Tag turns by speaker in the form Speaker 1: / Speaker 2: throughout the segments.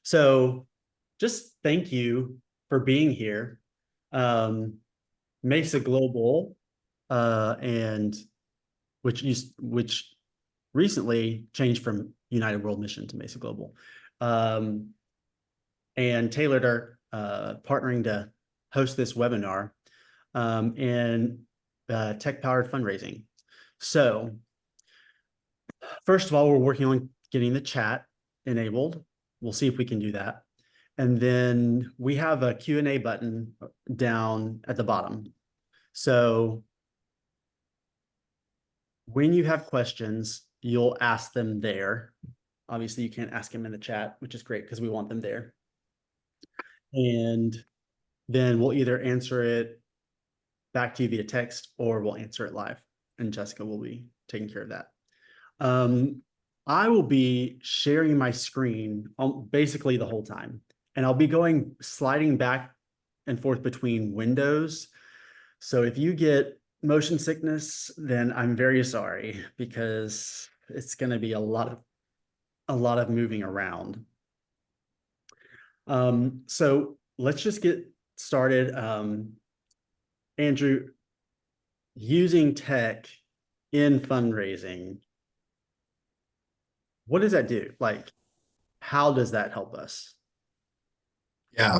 Speaker 1: So just thank you for being here. Mesa Global, and which recently changed from United World Mission to Mesa Global. And Tailored are partnering to host this webinar in tech-powered fundraising. So first of all, we're working on getting the chat enabled. We'll see if we can do that. And then we have a Q&A button down at the bottom. So when you have questions, you'll ask them there. Obviously, you can't ask them in the chat, which is great because we want them there. And then we'll either answer it back to you via text or we'll answer it live. And Jessica will be taking care of that. I will be sharing my screen basically the whole time. And I'll be sliding back and forth between windows. So if you get motion sickness, then I'm very sorry because it's going to be a lot of moving around. So let's just get started. Andrew, using tech in fundraising, what does that do? Like, how does that help us?
Speaker 2: Yeah.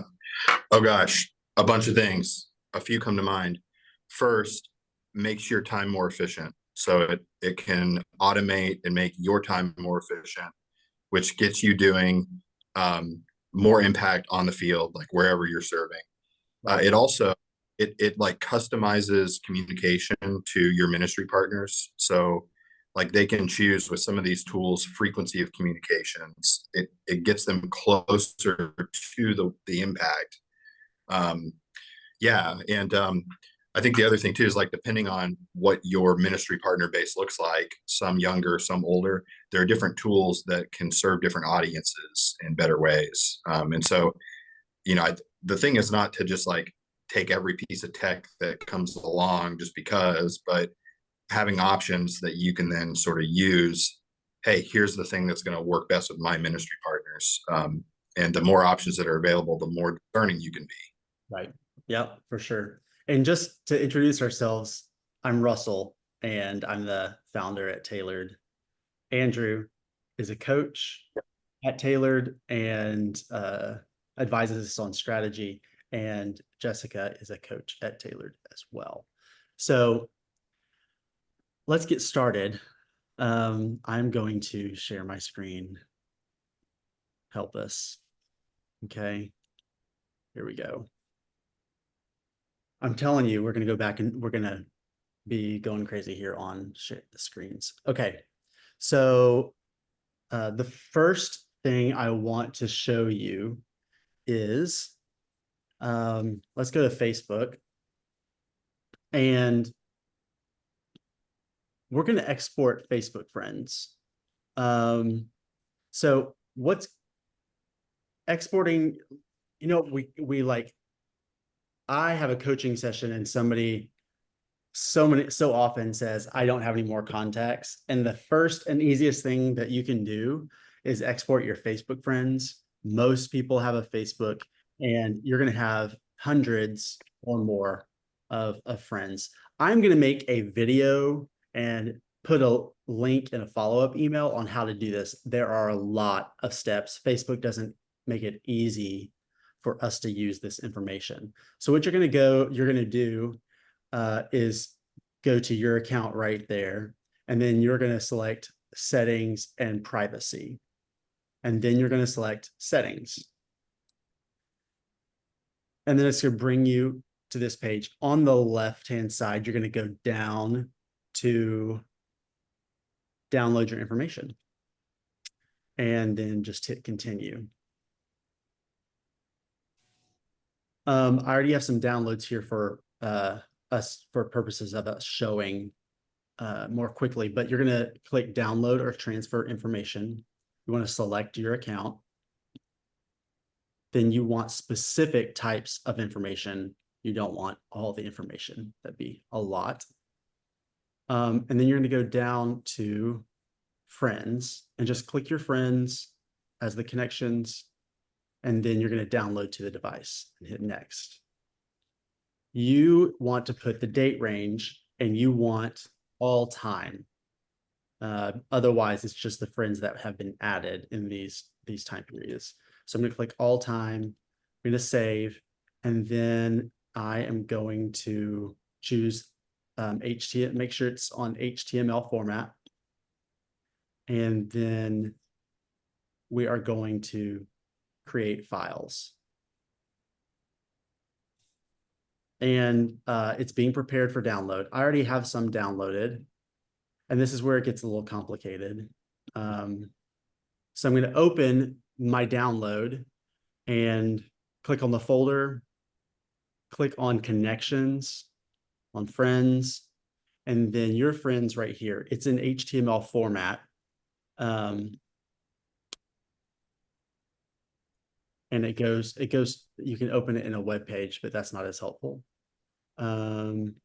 Speaker 2: Oh gosh, a bunch of things. A few come to mind. First, makes your time more efficient. So it can automate and make your time more efficient, which gets you doing more impact on the field, like wherever you're serving. It also it like customizes communication to your ministry partners. So like they can choose with some of these tools frequency of communications. It gets them closer to the impact. Yeah, and I think the other thing too is like depending on what your ministry partner base looks like, some younger, some older, there are different tools that can serve different audiences in better ways. And so, the thing is not to just like take every piece of tech that comes along just because, but having options that you can then sort of use. Hey, here's the thing that's going to work best with my ministry partners. And the more options that are available, the more discerning you can be.
Speaker 1: Right. Yep, for sure. And just to introduce ourselves, I'm Russell, and I'm the founder at Tailored. Andrew is a coach at Tailored and advises us on strategy. And Jessica is a coach at Tailored as well. So let's get started. I'm going to share my screen. Help us. Okay. Here we go. I'm telling you, we're going to go back and we're going to be going crazy here on the screens. Okay. So the first thing I want to show you is, let's go to Facebook, and we're going to export Facebook friends. So what's exporting, we like, I have a coaching session and somebody so often says, I don't have any more contacts. And the first and easiest thing that you can do is export your Facebook friends. Most people have a Facebook, and you're going to have hundreds or more of friends. I'm going to make a video and put a link in a follow-up email on how to do this. There are a lot of steps. Facebook doesn't make it easy for us to use this information. So what you're going to do is go to your account right there, and then you're going to select settings and privacy. And then you're going to select settings. And then it's going to bring you to this page. On the left-hand side, you're going to go down to download your information. And then just hit continue. I already have some downloads here for us for purposes of us showing more quickly, but you're going to click download or transfer information. You want to select your account. Then you want specific types of information. You don't want all the information. That'd be a lot. And then you're going to go down to friends and just click your friends as the connections. and then you're going to download to the device and hit next. You want to put the date range and you want all time. Otherwise, it's just the friends that have been added in these time periods. So I'm going to click all time. I'm going to save, and then I am going to choose HTML, make sure it's on HTML format. And then we are going to create files. And it's being prepared for download. I already have some downloaded, and this is where it gets a little complicated. So I'm going to open my download and click on the folder, click on connections, on friends, and then your friends right here. It's in HTML format. And it goes, you can open it in a web page, but that's not as helpful. I'm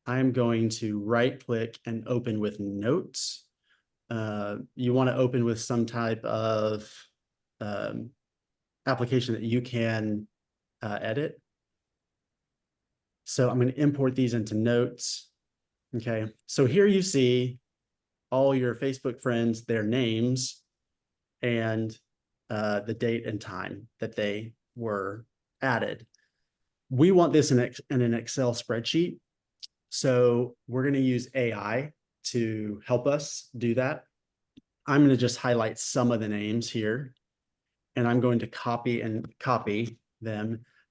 Speaker 1: going to right click and open with notes. You want to open with some type of application that you can edit. So I'm going to import these into notes. Okay, so here you see all your Facebook friends, their names, and the date and time that they were added. We want this in an Excel spreadsheet. So we're going to use AI to help us do that. I'm going to just highlight some of the names here, and I'm going to copy them.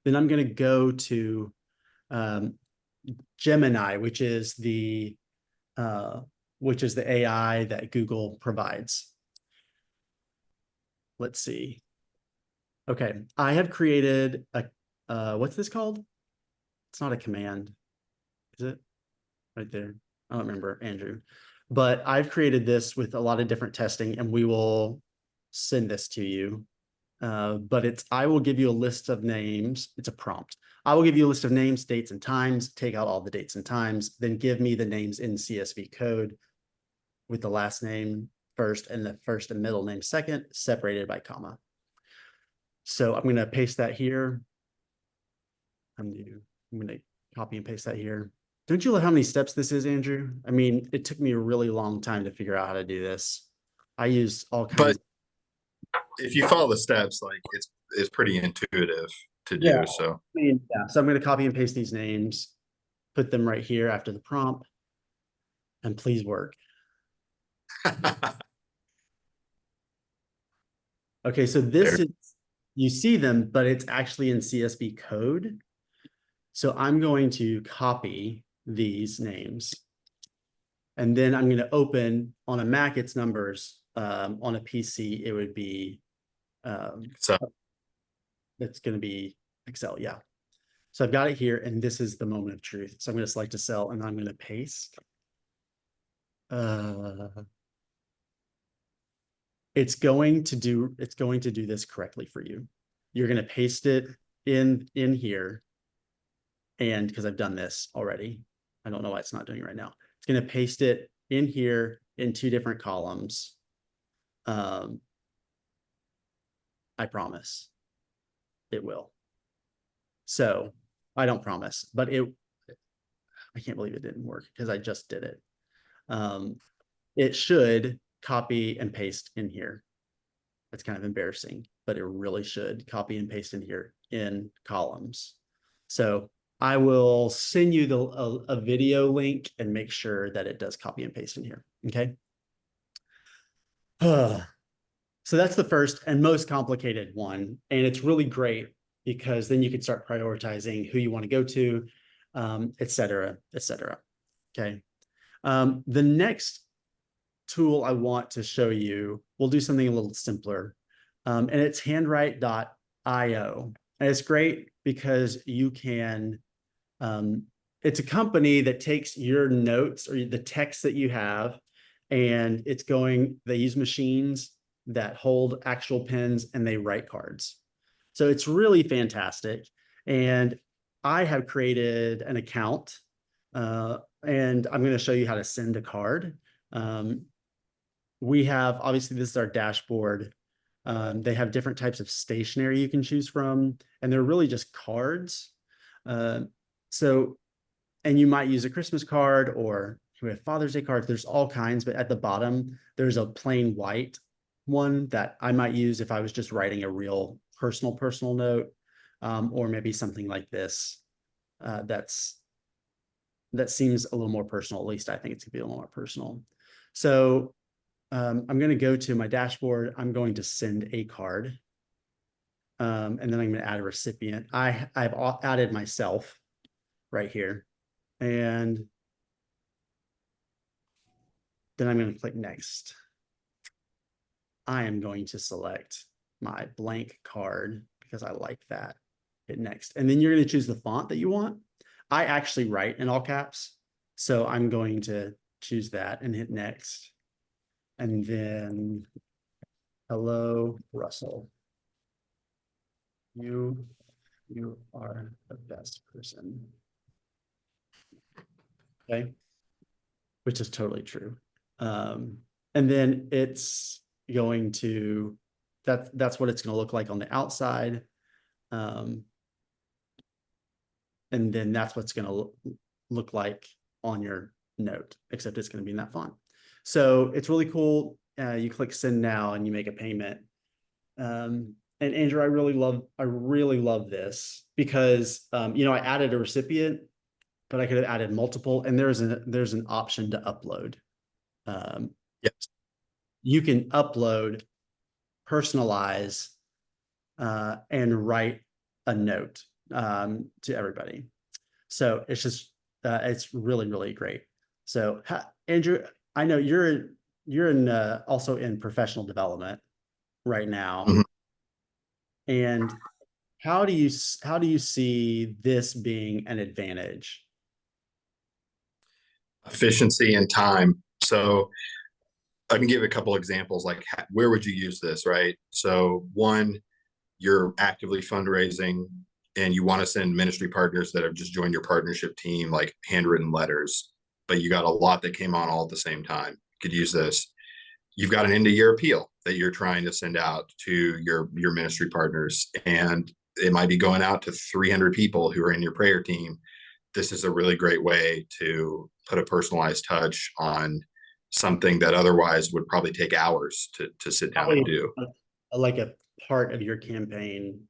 Speaker 1: Then I'm going to go to Gemini, which is the AI that Google provides. Let's see. Okay, I have created a what's this called? It's not a command, is it? Right there. I don't remember, Andrew. But I've created this with a lot of different testing, and we will send this to you. But I will give you a list of names. It's a prompt. I will give you a list of names, dates, and times, take out all the dates and times, then give me the names in CSV code with the last name first and the first and middle name second, separated by comma. So I'm going to paste that here. I'm going to copy and paste that here. Don't you know how many steps this is, Andrew? I mean, it took me a really long time to figure out how to do this. I use all kinds.
Speaker 2: But if you follow the steps, like it's pretty intuitive to do.
Speaker 1: Yeah.
Speaker 2: So
Speaker 1: I mean, yeah. So I'm going to copy and paste these names, put them right here after the prompt, and please work. Okay, so this is, you see them, but it's actually in CSV code. So I'm going to copy these names. And then I'm going to open on a Mac, it's numbers. On a PC, it would be,
Speaker 2: so
Speaker 1: it's going to be Excel. Yeah. So I've got it here, and this is the moment of truth. So I'm going to select a cell, and I'm going to paste. It's going to do this correctly for you. You're going to paste it in here. And because I've done this already, I don't know why it's not doing it right now. It's going to paste it in here in 2 different columns. I promise it will. So I don't promise, but I can't believe it didn't work because I just did it. It should copy and paste in here. That's kind of embarrassing, but it really should copy and paste in here in columns. So I will send you a video link and make sure that it does copy and paste in here. Okay. So that's the first and most complicated one. And it's really great because then you can start prioritizing who you want to go to, et cetera, et cetera. Okay. The next tool I want to show you, we'll do something a little simpler. And it's handwrite.io. And it's great because you can, it's a company that takes your notes or the text that you have, and they use machines that hold actual pens and they write cards. So it's really fantastic. And I have created an account, and I'm going to show you how to send a card. We have, obviously, this is our dashboard. They have different types of stationery you can choose from, and they're really just cards. So, and you might use a Christmas card, or we have Father's Day cards. There's all kinds, but at the bottom, there's a plain white one that I might use if I was just writing a real personal note, or maybe something like this. That seems a little more personal. At least I think it's gonna be a little more personal. So I'm going to go to my dashboard. I'm going to send a card. And then I'm going to add a recipient. I've added myself right here. And then I'm going to click next. I am going to select my blank card because I like that. Hit next. And then you're going to choose the font that you want. I actually write in all caps. So I'm going to choose that and hit next. And then, hello, Russell. You are the best person. Okay. Which is totally true. And then it's going to, that's what it's going to look like on the outside. And then that's what's going to look like on your note, except it's going to be in that font. So it's really cool. You click send now and you make a payment. And Andrew, I really love this because, I added a recipient, but I could have added multiple, and there's an option to upload.
Speaker 2: Yes.
Speaker 1: You can upload, personalize, and write a note to everybody. So it's just, it's really, really great. So Andrew, I know you're in also in professional development right now.
Speaker 2: Mhm.
Speaker 1: And how do you see this being an advantage?
Speaker 2: Efficiency and time. So I can give a couple examples, like where would you use this, right? So one, you're actively fundraising and you want to send ministry partners that have just joined your partnership team, like handwritten letters, but you got a lot that came on all at the same time. You could use this. You've got an end of year appeal that you're trying to send out to your ministry partners, and it might be going out to 300 people who are in your prayer team. This is a really great way to put a personalized touch on something that otherwise would probably take hours to sit down and do.
Speaker 1: Like a part of your campaign,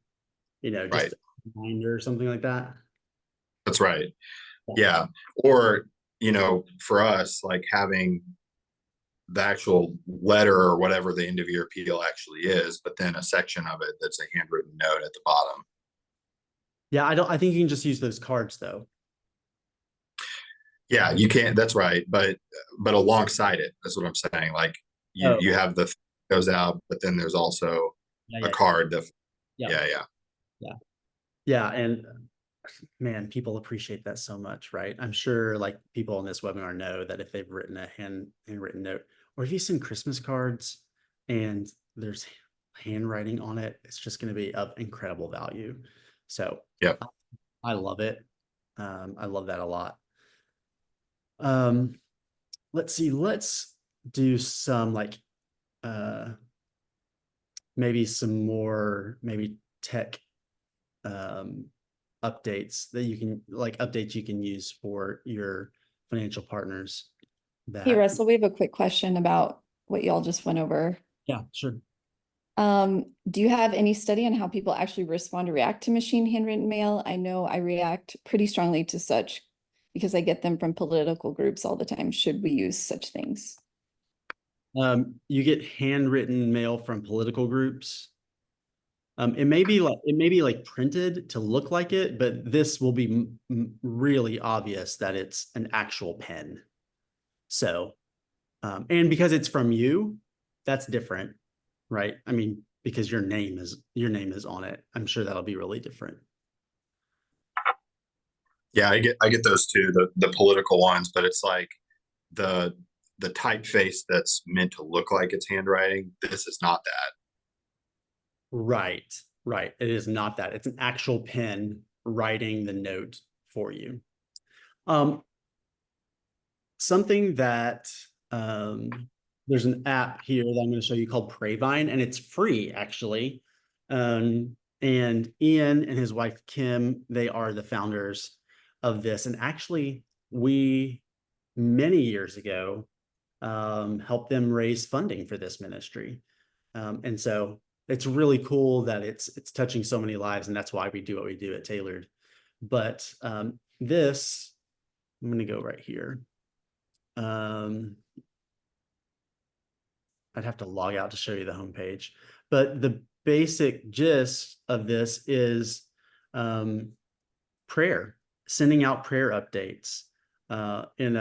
Speaker 1: just
Speaker 2: Right.
Speaker 1: a reminder or something like that.
Speaker 2: That's right. Yeah. Or, for us, like having the actual letter or whatever the end of year appeal actually is, but then a section of it that's a handwritten note at the bottom.
Speaker 1: Yeah, I think you can just use those cards though.
Speaker 2: Yeah, you can't. That's right. But alongside it, that's what I'm saying. Like
Speaker 1: Oh,
Speaker 2: you have the goes out, but then there's also a
Speaker 1: yeah,
Speaker 2: card that.
Speaker 1: yeah,
Speaker 2: Yeah.
Speaker 1: yeah. And man, people appreciate that so much, right? I'm sure like people on this webinar know that if they've written a handwritten note, or if you send Christmas cards and there's handwriting on it, it's just going to be of incredible value. So
Speaker 2: Yep.
Speaker 1: I love it. I love that a lot. Let's see, let's do some like maybe some more maybe tech updates that you can updates you can use for your financial partners.
Speaker 3: Hey,
Speaker 1: That
Speaker 3: Russell, we have a quick question about what y'all just went over.
Speaker 1: Yeah, sure.
Speaker 3: Do you have any study on how people actually respond or react to machine handwritten mail? I know I react pretty strongly to such because I get them from political groups all the time. Should we use such things?
Speaker 1: You get handwritten mail from political groups. It may be like printed to look like it, but this will be really obvious that it's an actual pen. So, and because it's from you, that's different, right? I mean, because your name is on it. I'm sure that'll be really different.
Speaker 2: Yeah, I get those too, the political ones, but it's like the typeface that's meant to look like it's handwriting. This is not that.
Speaker 1: Right, right. It is not that. It's an actual pen writing the note for you. Something that there's an app here that I'm going to show you called Prayvine, and it's free actually. And Ian and his wife Kim, they are the founders of this. And actually, we many years ago helped them raise funding for this ministry. And so it's really cool that it's touching so many lives, and that's why we do what we do at Tailored. But this, I'm going to go right here. I'd have to log out to show you the homepage, but the basic gist of this is prayer, sending out prayer updates in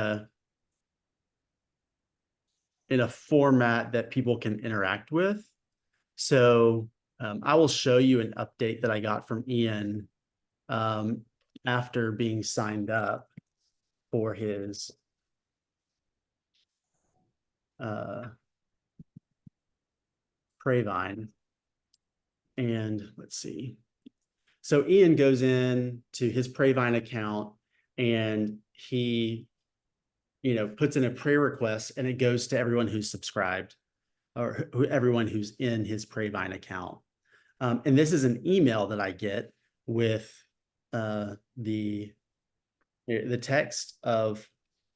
Speaker 1: a format that people can interact with. So I will show you an update that I got from Ian after being signed up for his Prayvine. And let's see. So Ian goes in to his Prayvine account and he, puts in a prayer request, and it goes to everyone who's subscribed or everyone who's in his Prayvine account. And this is an email that I get with the text of,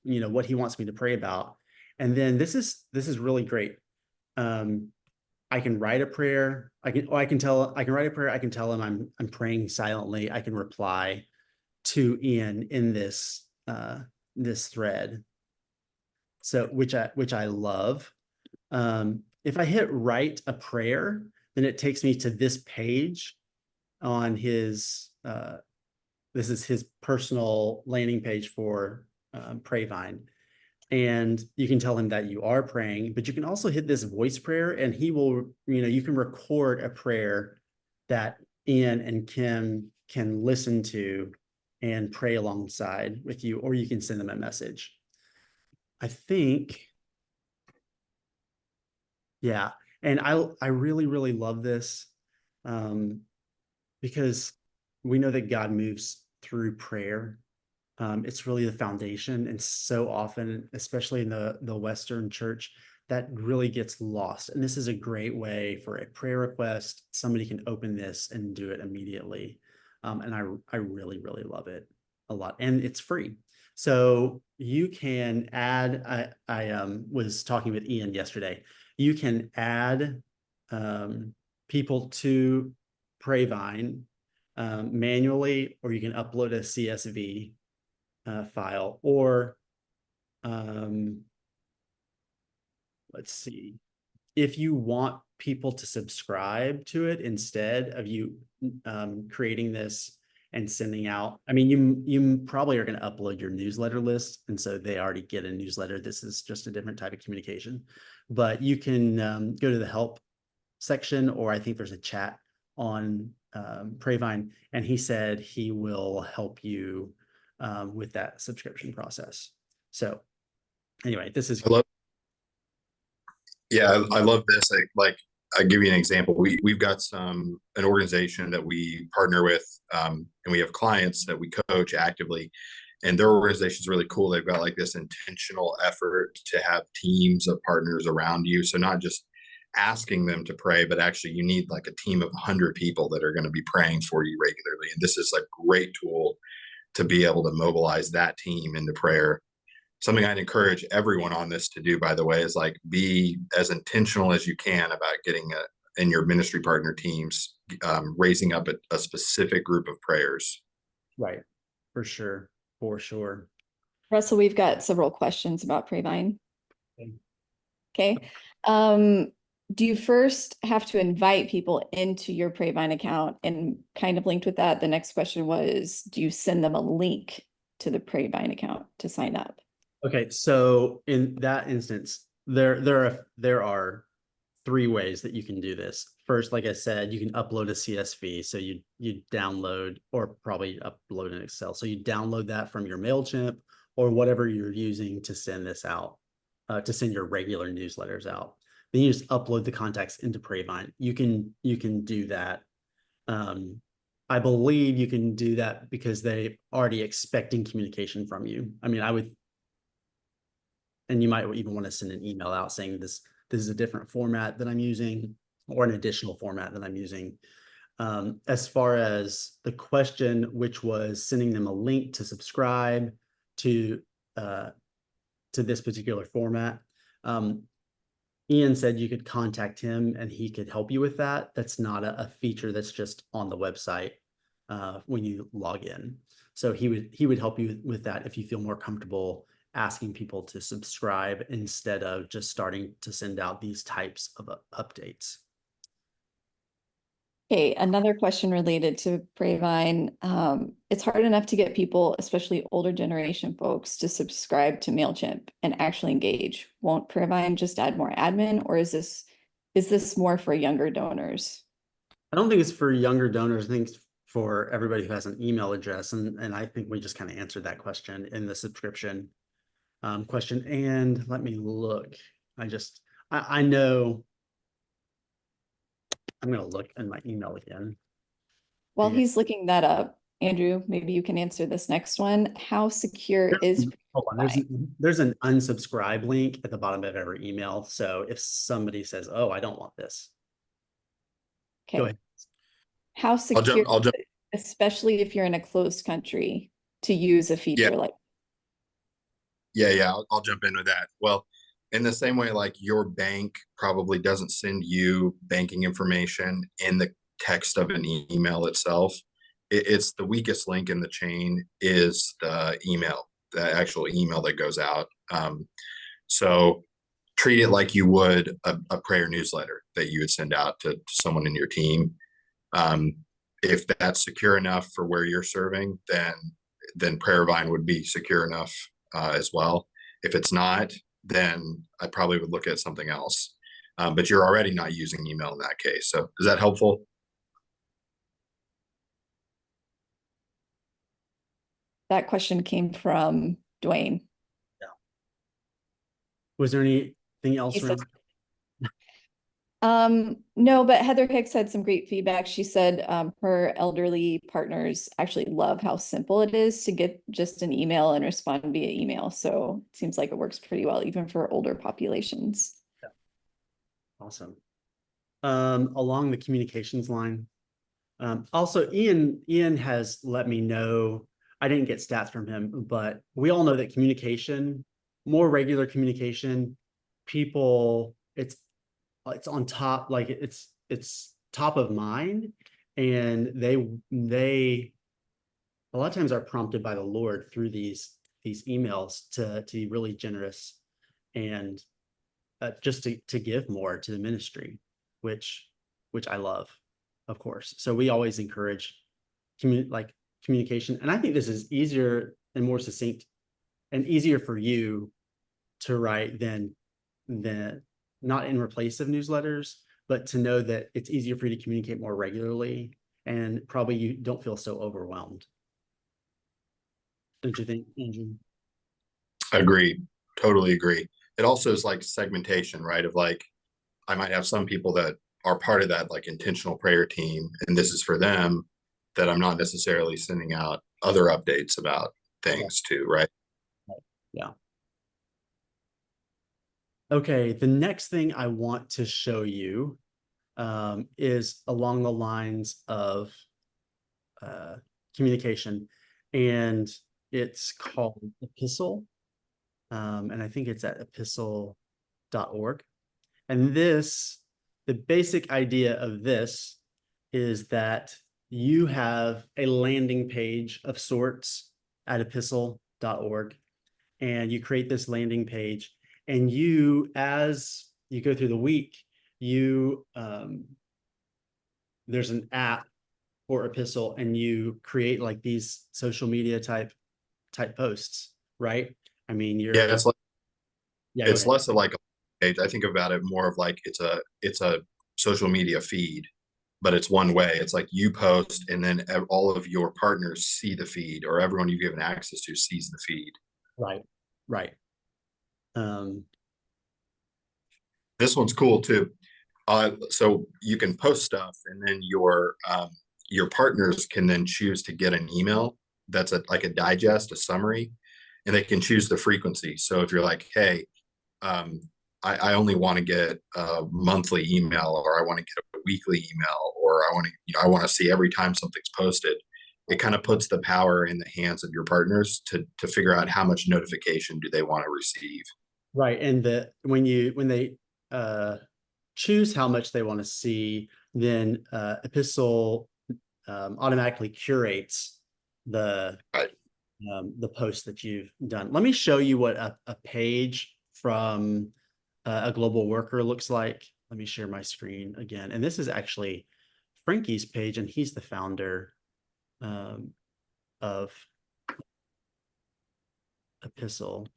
Speaker 1: what he wants me to pray about. And then this is really great. I can write a prayer. I can write a prayer. I can tell him I'm praying silently. I can reply to Ian in this thread. So which I love. If I hit write a prayer, then it takes me to this page on his this is his personal landing page for Prayvine. And you can tell him that you are praying, but you can also hit this voice prayer, and he will, you can record a prayer that Ian and Kim can listen to and pray alongside with you, or you can send them a message. I think, yeah. And I really, really love this because we know that God moves through prayer. It's really the foundation, and so often, especially in the Western church, that really gets lost. And this is a great way for a prayer request. Somebody can open this and do it immediately. And I really, really love it a lot, and it's free. So you can add. I was talking with Ian yesterday. You can add people to Prayvine manually, or you can upload a CSV file, or let's see, if you want people to subscribe to it instead of you creating this and sending out. I mean, you probably are going to upload your newsletter list, and so they already get a newsletter. This is just a different type of communication, but you can go to the help section, or I think there's a chat on Prayvine, and he said he will help you with that subscription process. So anyway, this is
Speaker 2: I love this. I give you an example. We've got an organization that we partner with, and we have clients that we coach actively, and their organization is really cool. They've got like this intentional effort to have teams of partners around you. So not just asking them to pray, but actually you need like a team of 100 people that are going to be praying for you regularly. And this is a great tool to be able to mobilize that team into prayer. Something I'd encourage everyone on this to do, by the way, is be as intentional as you can about getting in your ministry partner teams, raising up a specific group of prayers.
Speaker 1: right. For sure.
Speaker 3: Russell, we've got several questions about Prayvine. Okay. Do you first have to invite people into your Prayvine account? And kind of linked with that, the next question was, do you send them a link to the Prayvine account to sign up?
Speaker 1: Okay, so in that instance, there are three ways that you can do this. First, like I said, you can upload a CSV. So you download, or probably upload an Excel. So you download that from your MailChimp or whatever you're using to send this out, to send your regular newsletters out. Then you just upload the contacts into Prayvine. You can do that. I believe you can do that because they're already expecting communication from you. I mean, And you might even want to send an email out saying this is a different format that I'm using, or an additional format that I'm using. As far as the question, which was sending them a link to subscribe to this particular format, Ian said you could contact him and he could help you with that. That's not a feature that's just on the website when you log in. So he would help you with that if you feel more comfortable asking people to subscribe instead of just starting to send out these types of updates.
Speaker 3: Okay, another question related to Prayvine. It's hard enough to get people, especially older generation folks, to subscribe to MailChimp and actually engage. Won't Prayvine just add more admin, or is this more for younger donors?
Speaker 1: I don't think it's for younger donors. I think it's for everybody who has an email address. And I think we just kind of answered that question in the subscription question. And let me look. I know I'm going to look in my email again.
Speaker 3: While
Speaker 1: Yeah.
Speaker 3: he's looking that up, Andrew, maybe you can answer this next one. How secure is
Speaker 1: Hold on. There's an unsubscribe link at the bottom of every email. So if somebody says, oh, I don't want this, go ahead.
Speaker 3: How secure,
Speaker 2: I'll jump.
Speaker 3: especially if you're in a closed country, to use a feature like?
Speaker 2: Yeah, I'll jump in with that. Well, in the same way, like your bank probably doesn't send you banking information in the text of an email itself. It's the weakest link in the chain is the email, the actual email that goes out. So treat it like you would a prayer newsletter that you would send out to someone in your team. If that's secure enough for where you're serving, then Prayervine would be secure enough as well. If it's not, then I probably would look at something else. But you're already not using email in that case. So is that helpful?
Speaker 3: That question came from Dwayne.
Speaker 1: Yeah. Was there anything else?
Speaker 3: No, but Heather Hicks had some great feedback. She said her elderly partners actually love how simple it is to get just an email and respond via email. So it seems like it works pretty well, even for older populations.
Speaker 1: Yeah. Awesome. Along the communications line. Also, Ian has let me know, I didn't get stats from him, but we all know that communication, more regular communication, people, it's on top, like it's top of mind, and they a lot of times are prompted by the Lord through these emails to be really generous and just to give more to the ministry, which I love, of course. So we always encourage communication, and I think this is easier and more succinct and easier for you to write than not in replace of newsletters, but to know that it's easier for you to communicate more regularly, and probably you don't feel so overwhelmed. Don't you think, Andrew?
Speaker 2: Agree. Totally agree. It also is like segmentation, right? Of like, I might have some people that are part of that like intentional prayer team, and this is for them, that I'm not necessarily sending out other updates about things to, right?
Speaker 1: Yeah. Okay, the next thing I want to show you is along the lines of communication, and it's called Epistle, and I think it's at epistle.org. And the basic idea of this is that you have a landing page of sorts at epistle.org, and you create this landing page, and as you go through the week, there's an app for Epistle, and you create like these social media type posts, right? I mean,
Speaker 2: It's less of like a page. I think about it more of like it's a social media feed, but it's one way. It's like you post, and then all of your partners see the feed, or everyone you've given access to sees the feed.
Speaker 1: Right.
Speaker 2: This one's cool too. So you can post stuff, and then your partners can then choose to get an email that's like a digest, a summary, and they can choose the frequency. So if you're like, hey, I only want to get a monthly email, or I want to get a weekly email, or I want to see every time something's posted. It kind of puts the power in the hands of your partners to figure out how much notification do they want to receive.
Speaker 1: Right. And when they choose how much they want to see, then Epistle automatically curates the
Speaker 2: Right.
Speaker 1: the post that you've done. Let me show you what a page from a global worker looks like. Let me share my screen again. And this is actually Frankie's page, and he's the founder of Epistle.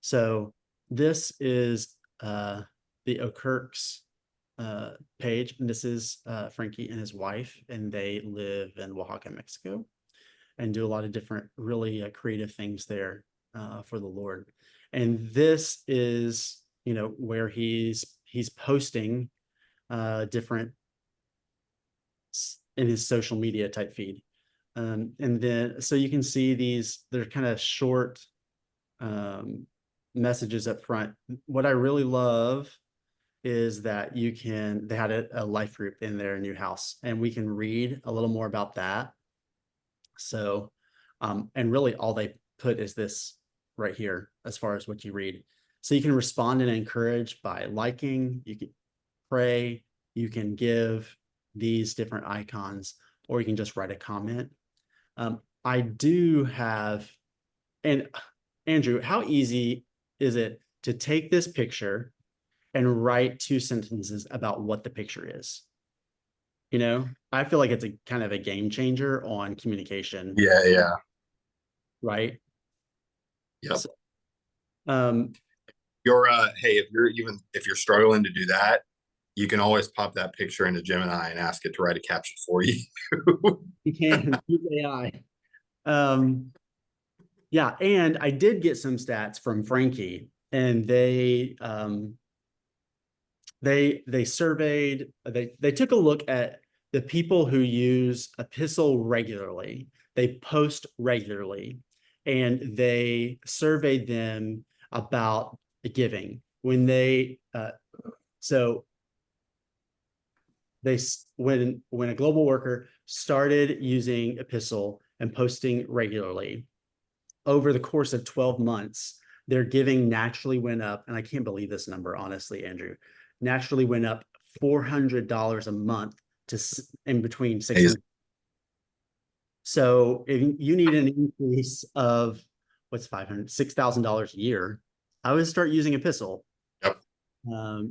Speaker 1: So this is the O'Kirk's page, and this is Frankie and his wife, and they live in Oaxaca, Mexico, and do a lot of different really creative things there for the Lord. And this is, where he's posting different in his social media type feed. And then, so you can see they're kind of short messages up front. What I really love is that they had a life group in their new house, and we can read a little more about that. So, and really all they put is this right here, as far as what you read. So you can respond and encourage by liking, you can pray, you can give these different icons, or you can just write a comment. I do have, and Andrew, how easy is it to take this picture and write 2 sentences about what the picture is? I feel like it's a kind of a game changer on communication,
Speaker 2: Yeah.
Speaker 1: right?
Speaker 2: Yep.
Speaker 1: So, um,
Speaker 2: Hey, if you're struggling to do that, you can always pop that picture into Gemini and ask it to write a caption for you.
Speaker 1: you can use AI. Yeah, and I did get some stats from Frankie, and they surveyed, they took a look at the people who use Epistle regularly, they post regularly, and they surveyed them about giving. When they so they when a global worker started using Epistle and posting regularly, over the course of 12 months, their giving naturally went up. And I can't believe this number, honestly, Andrew, naturally went up $400 a month to in between 600. So if you need an increase of what's $6,000 a year, I would start using Epistle.
Speaker 2: Yep.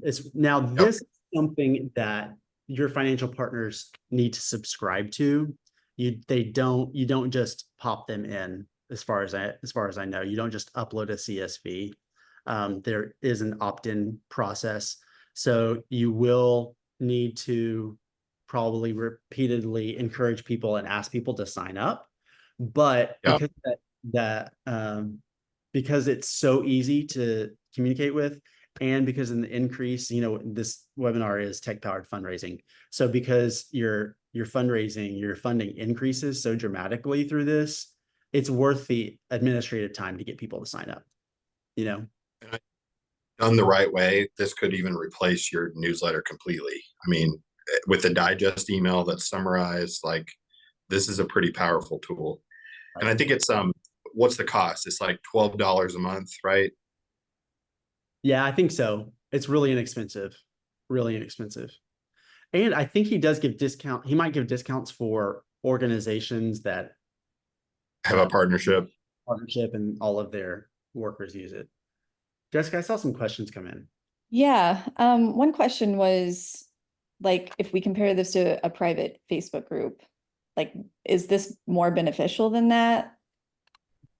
Speaker 1: It's now this is something that your financial partners need to subscribe to. You don't just pop them in. As far as I know, you don't just upload a CSV. There is an opt-in process, so you will need to probably repeatedly encourage people and ask people to sign up. But
Speaker 2: Yep.
Speaker 1: because it's so easy to communicate with, and because in the increase, this webinar is tech-powered fundraising. So because your fundraising, your funding increases so dramatically through this, it's worth the administrative time to get people to sign up.
Speaker 2: Done the right way, this could even replace your newsletter completely. I mean, with the digest email that's summarized, like, this is a pretty powerful tool. Right. And I think it's what's the cost? It's like $12 a month, right?
Speaker 1: Yeah, I think so. It's really inexpensive. And I think he does give discount. He might give discounts for organizations that
Speaker 2: have a partnership,
Speaker 1: and all of their workers use it. Jessica, I saw some questions come in.
Speaker 3: Yeah. One question was, like, if we compare this to a private Facebook group, like, is this more beneficial than that?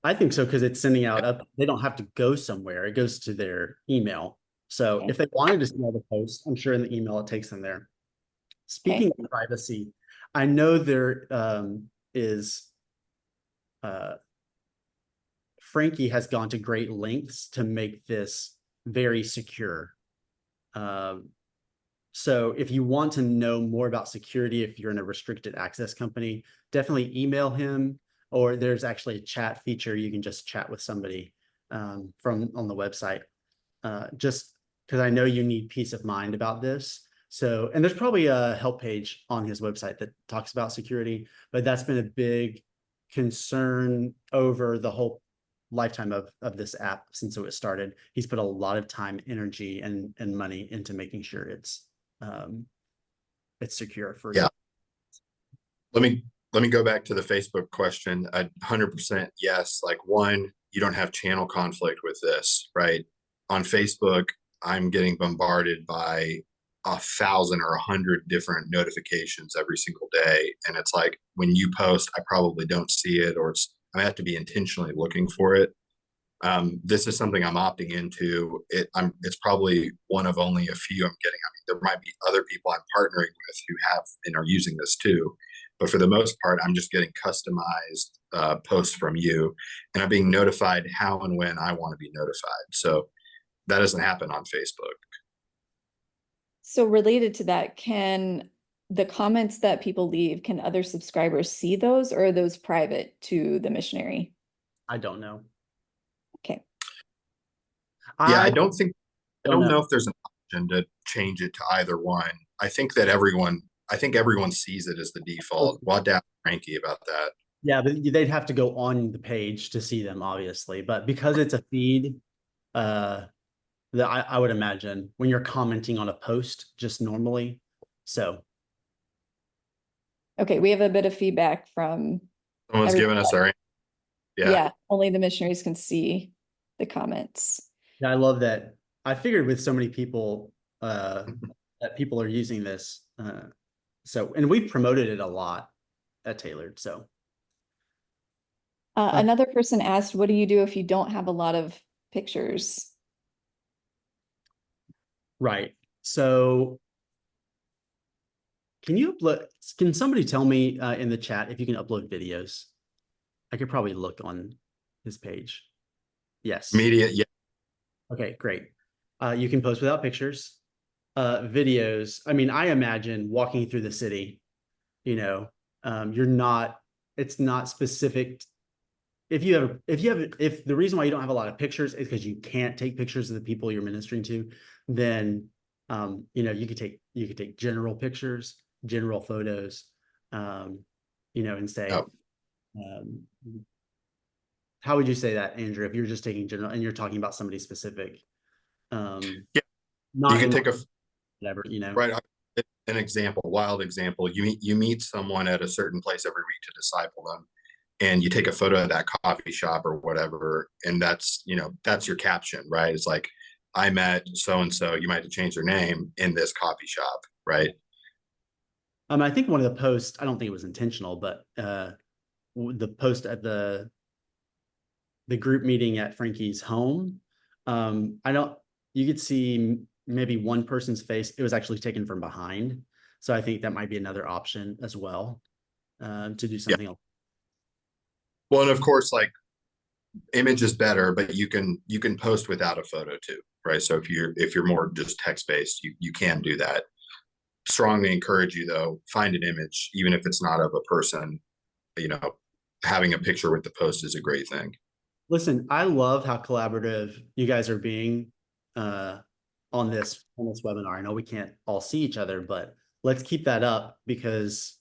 Speaker 1: I think so, because it's sending out they don't have to go somewhere. It goes to their email. So
Speaker 3: Okay.
Speaker 1: if they wanted to see all the posts, I'm sure in the email it takes them there. Speaking of privacy, I know there is Frankie has gone to great lengths to make this very secure. So if you want to know more about security, if you're in a restricted access company, definitely email him, or there's actually a chat feature. You can just chat with somebody from on the website. just because I know you need peace of mind about this. So, and there's probably a help page on his website that talks about security, but that's been a big concern over the whole lifetime of this app since it was started. He's put a lot of time, energy, and money into making sure it's secure for
Speaker 2: Yeah. Let me go back to the Facebook question. 100% yes. Like, one, you don't have channel conflict with this, right? On Facebook, I'm getting bombarded by 1,000 or 100 different notifications every single day. And it's like, when you post, I probably don't see it, or I have to be intentionally looking for it. This is something I'm opting into. It's probably one of only a few I'm getting. I mean, there might be other people I'm partnering with who have and are using this too. But for the most part, I'm just getting customized posts from you, and I'm being notified how and when I want to be notified. So that doesn't happen on Facebook.
Speaker 3: So related to that, can the comments that people leave, can other subscribers see those, or are those private to the missionary?
Speaker 1: I don't know.
Speaker 3: Okay.
Speaker 2: Yeah,
Speaker 1: I
Speaker 2: I don't
Speaker 1: don't
Speaker 2: know if there's an option to change it to either one. I think everyone sees it as the default. We'll have to ask Frankie about that.
Speaker 1: Yeah, but they'd have to go on the page to see them, obviously. But because it's a feed, that I would imagine when you're commenting on a post just normally. So
Speaker 3: Okay, we have a bit of feedback from
Speaker 2: Someone's giving us our
Speaker 3: yeah, only the missionaries can see the comments.
Speaker 1: yeah, I love that. I figured with so many people that people are using this. So and we've promoted it a lot at Tailored. So
Speaker 3: Another person asked, what do you do if you don't have a lot of pictures?
Speaker 1: right. So can somebody tell me in the chat if you can upload videos? I could probably look on his page. Yes.
Speaker 2: media. Yeah,
Speaker 1: Okay, great. You can post without pictures. Videos. I mean, I imagine walking through the city, it's not specific. If the reason why you don't have a lot of pictures is because you can't take pictures of the people you're ministering to, then, you could take general pictures, general photos, and say,
Speaker 2: oh,
Speaker 1: how would you say that, Andrew, if you're just taking general and you're talking about somebody specific?
Speaker 2: yeah.
Speaker 1: Not
Speaker 2: You can
Speaker 1: in
Speaker 2: take
Speaker 1: whatever,
Speaker 2: right. An example, wild example. You meet someone at a certain place every week to disciple them, and you take a photo of that coffee shop or whatever, and that's your caption, right? It's like, I met so and so. You might have to change their name in this coffee shop, right?
Speaker 1: I think one of the posts, I don't think it was intentional, but the post at the group meeting at Frankie's home, you could see maybe one person's face. It was actually taken from behind. So I think that might be another option as well, to do something else.
Speaker 2: Well, and of course, like, image is better, but you can post without a photo too, right? So if you're more just text based, you can do that. Strongly encourage you though, find an image, even if it's not of a person. Having a picture with the post is a great thing.
Speaker 1: Listen, I love how collaborative you guys are being on this webinar. I know we can't all see each other, but let's keep that up, because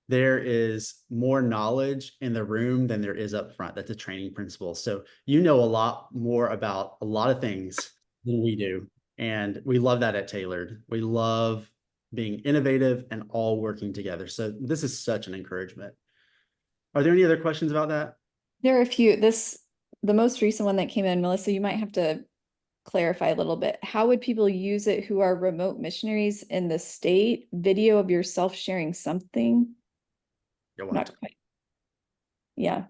Speaker 1: there is more knowledge in the room than there is up front. That's a training principle. So a lot more about a lot of things than we do. And we love that at Tailored. We love being innovative and all working together. So this is such an encouragement. Are there any other questions about that?
Speaker 3: There are a few. The most recent one that came in, Melissa, you might have to clarify a little bit. How would people use it who are remote missionaries in the state? Video of yourself sharing something? Not quite. Yeah.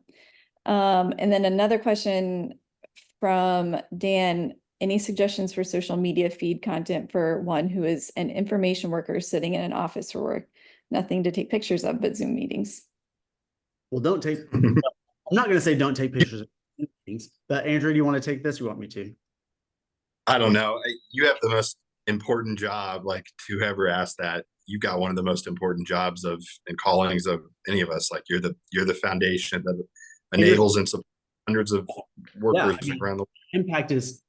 Speaker 3: And then another question from Dan, any suggestions for social media feed content for one who is an information worker sitting in an office for work? Nothing to take pictures of, but Zoom meetings.
Speaker 1: Well, I'm not going to say don't take pictures of things, but Andrew, do you want to take this or you want me to?
Speaker 2: I don't know. You have the most important job, like, to whoever asked that. You've got one of the most important jobs and callings of any of us. Like, you're the foundation that enables and supports hundreds of workers around the world.
Speaker 1: Impact is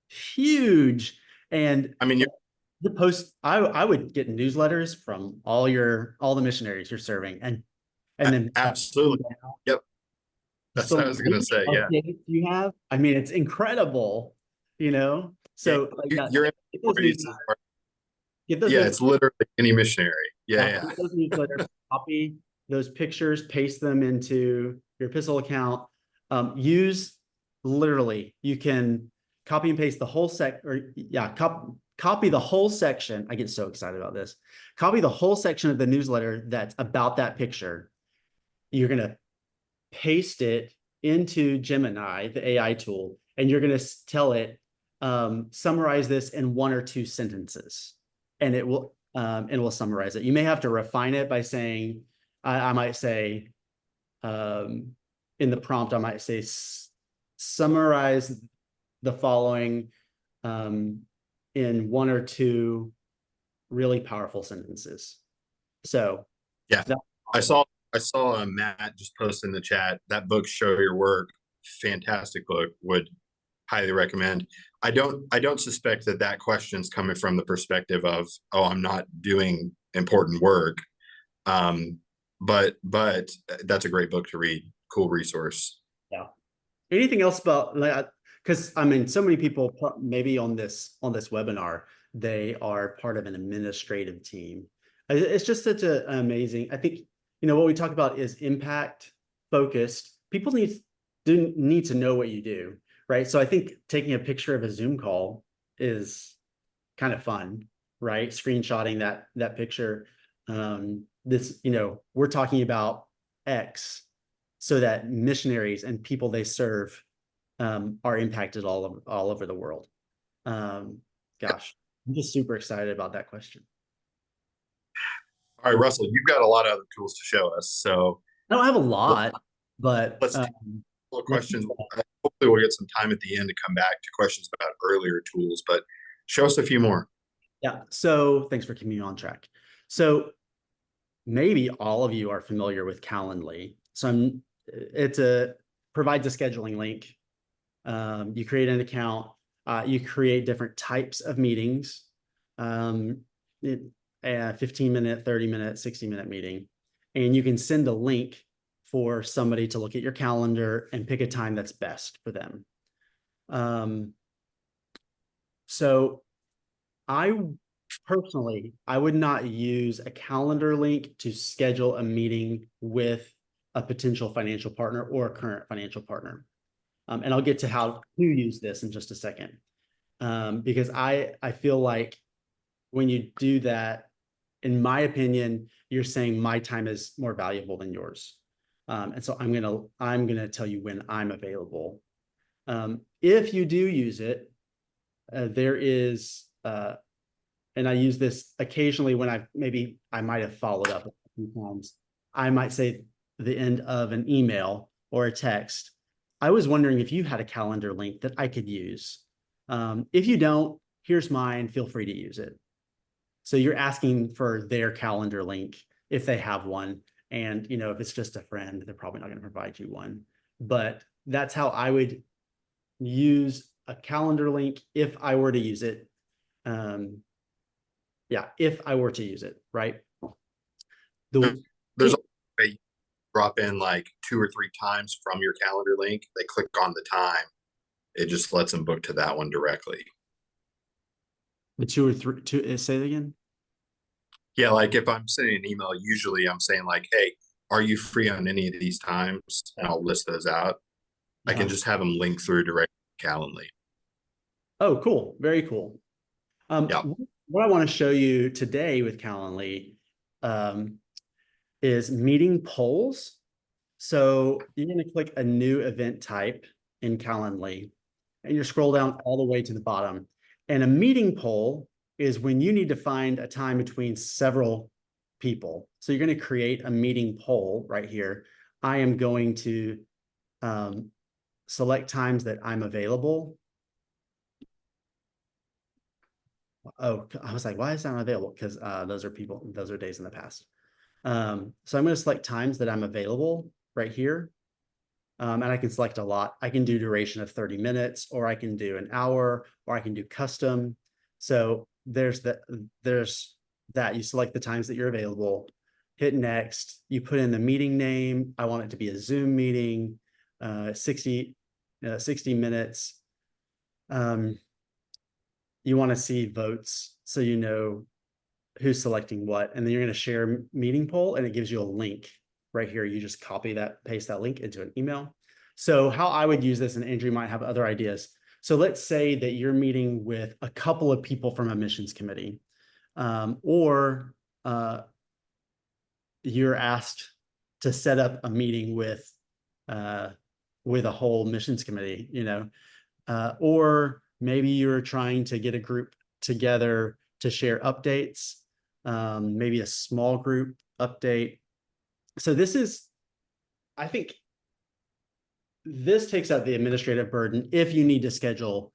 Speaker 1: huge. And
Speaker 2: I mean,
Speaker 1: the post, I would get newsletters from all the missionaries you're serving, and then
Speaker 2: absolutely. Yep. That's what I
Speaker 1: some
Speaker 2: was gonna
Speaker 1: link
Speaker 2: say. Yeah.
Speaker 1: updates you have. I mean, it's incredible, you know.
Speaker 2: Yeah.
Speaker 1: So like that,
Speaker 2: Your
Speaker 1: get those
Speaker 2: inventories
Speaker 1: newsletters,
Speaker 2: are,
Speaker 1: get those
Speaker 2: yeah,
Speaker 1: newsletters,
Speaker 2: it's literally any missionary. Yeah.
Speaker 1: yeah,
Speaker 2: Yeah.
Speaker 1: get those newsletters, copy those pictures, paste them into your epistle account. Use literally, you can copy and paste the whole copy the whole section. I get so excited about this. Copy the whole section of the newsletter that's about that picture. You're gonna paste it into Gemini, the AI tool, and you're going to tell it, summarize this in 1 or 2 sentences, and it will summarize it. You may have to refine it by saying, I might say, in the prompt, I might say, summarize the following in 1 or 2 really powerful sentences. So
Speaker 2: Yeah.
Speaker 1: that,
Speaker 2: I saw Matt just post in the chat that book, Show Your Work. Fantastic book. Would highly recommend. I don't suspect that question's coming from the perspective of, oh, I'm not doing important work. But that's a great book to read. Cool resource.
Speaker 1: yeah. Anything else about, like, because I mean, so many people maybe on this webinar, they are part of an administrative team. It's just such an amazing, I think, what we talk about is impact focused. People need to know what you do, right? So I think taking a picture of a Zoom call is kind of fun, right? Screenshotting that picture. We're talking about X, so that missionaries and people they serve are impacted all over the world. Gosh, I'm just super excited about that question.
Speaker 2: All right, Russell, you've got a lot of other tools to show us. So
Speaker 1: I don't have a lot, but
Speaker 2: let's take a couple of
Speaker 1: let's
Speaker 2: questions. Hopefully we'll get some time at the end to come back to questions about earlier tools, but show us a few more.
Speaker 1: yeah. So thanks for keeping me on track. So maybe all of you are familiar with Calendly. So provides a scheduling link. You create an account. You create different types of meetings. A 15-minute, 30-minute, 60-minute meeting. And you can send a link for somebody to look at your calendar and pick a time that's best for them. So I personally, I would not use a calendar link to schedule a meeting with a potential financial partner or a current financial partner. And I'll get to how to use this in just a second. Because I feel like when you do that, in my opinion, you're saying my time is more valuable than yours. And so I'm gonna tell you when I'm available. If you do use it, there is and I use this occasionally when I might have followed up a few times. I might say the end of an email or a text, I was wondering if you had a calendar link that I could use. If you don't, here's mine, feel free to use it. So you're asking for their calendar link if they have one. And if it's just a friend, they're probably not going to provide you one. But that's how I would use a calendar link if I were to use it. If I were to use it, right?
Speaker 2: There's a way you drop in like 2 or 3 times from your calendar link. They click on the time. It just lets them book to that one directly.
Speaker 1: The 2 or 3, say it again.
Speaker 2: Yeah, like if I'm sending an email, usually I'm saying like, hey, are you free on any of these times? And I'll list those out. I can just have them link through direct Calendly.
Speaker 1: Oh, cool. Very cool.
Speaker 2: Yeah.
Speaker 1: What I want to show you today with Calendly is meeting polls. So you're going to click a new event type in Calendly, and you scroll down all the way to the bottom. And a meeting poll is when you need to find a time between several people. So you're going to create a meeting poll right here. I am going to select times that I'm available. Oh, I was like, why is that not available? Because those are days in the past. So I'm going to select times that I'm available right here. And I can select a lot. I can do duration of 30 minutes, or I can do an hour, or I can do custom. So there's that. You select the times that you're available, hit next, you put in the meeting name. I want it to be a Zoom meeting, 60 minutes. You want to see votes so you know who's selecting what, and then you're going to share meeting poll, and it gives you a link right here. You just copy that, paste that link into an email. So how I would use this, and Andrew might have other ideas. So let's say that you're meeting with a couple of people from a missions committee, or you're asked to set up a meeting with a whole missions committee, or maybe you're trying to get a group together to share updates, maybe a small group update. So I think this takes out the administrative burden if you need to schedule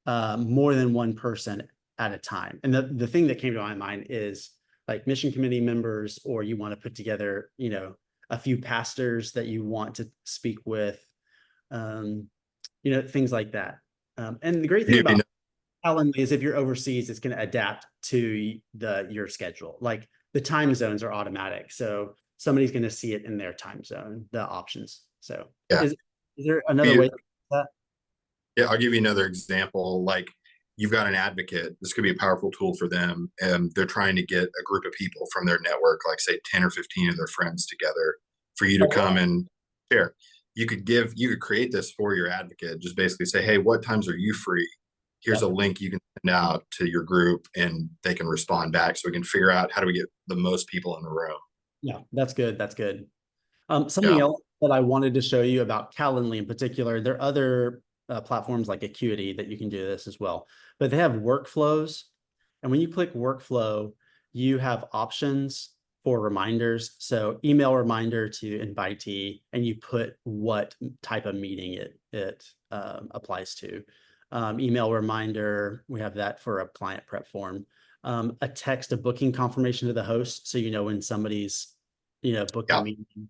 Speaker 1: more than one person at a time. And the thing that came to my mind is like mission committee members, or you want to put together, a few pastors that you want to speak with, things like that. And the great thing about Calendly is if you're overseas, it's going to adapt to your schedule. Like the time zones are automatic. So somebody's going to see it in their time zone, the options. So
Speaker 2: Yeah.
Speaker 1: Is there another way to do that?
Speaker 2: Yeah, I'll give you another example. Like you've got an advocate. This could be a powerful tool for them. And they're trying to get a group of people from their network, like say 10 or 15 of their friends together for you to come and share. You could create this for your advocate. Just basically say, hey, what times are you free? Here's a link you can send out to your group, and they can respond back, so we can figure out how do we get the most people in the room.
Speaker 1: Yeah, that's good. That's good. Something else that I wanted to show you about Calendly in particular, there are other platforms like Acuity that you can do this as well, but they have workflows. And when you click workflow, you have options for reminders. So email reminder to invitee, and you put what type of meeting it applies to. Email reminder, we have that for a client prep form. A text, a booking confirmation to the host, so you know when somebody's booked a meeting.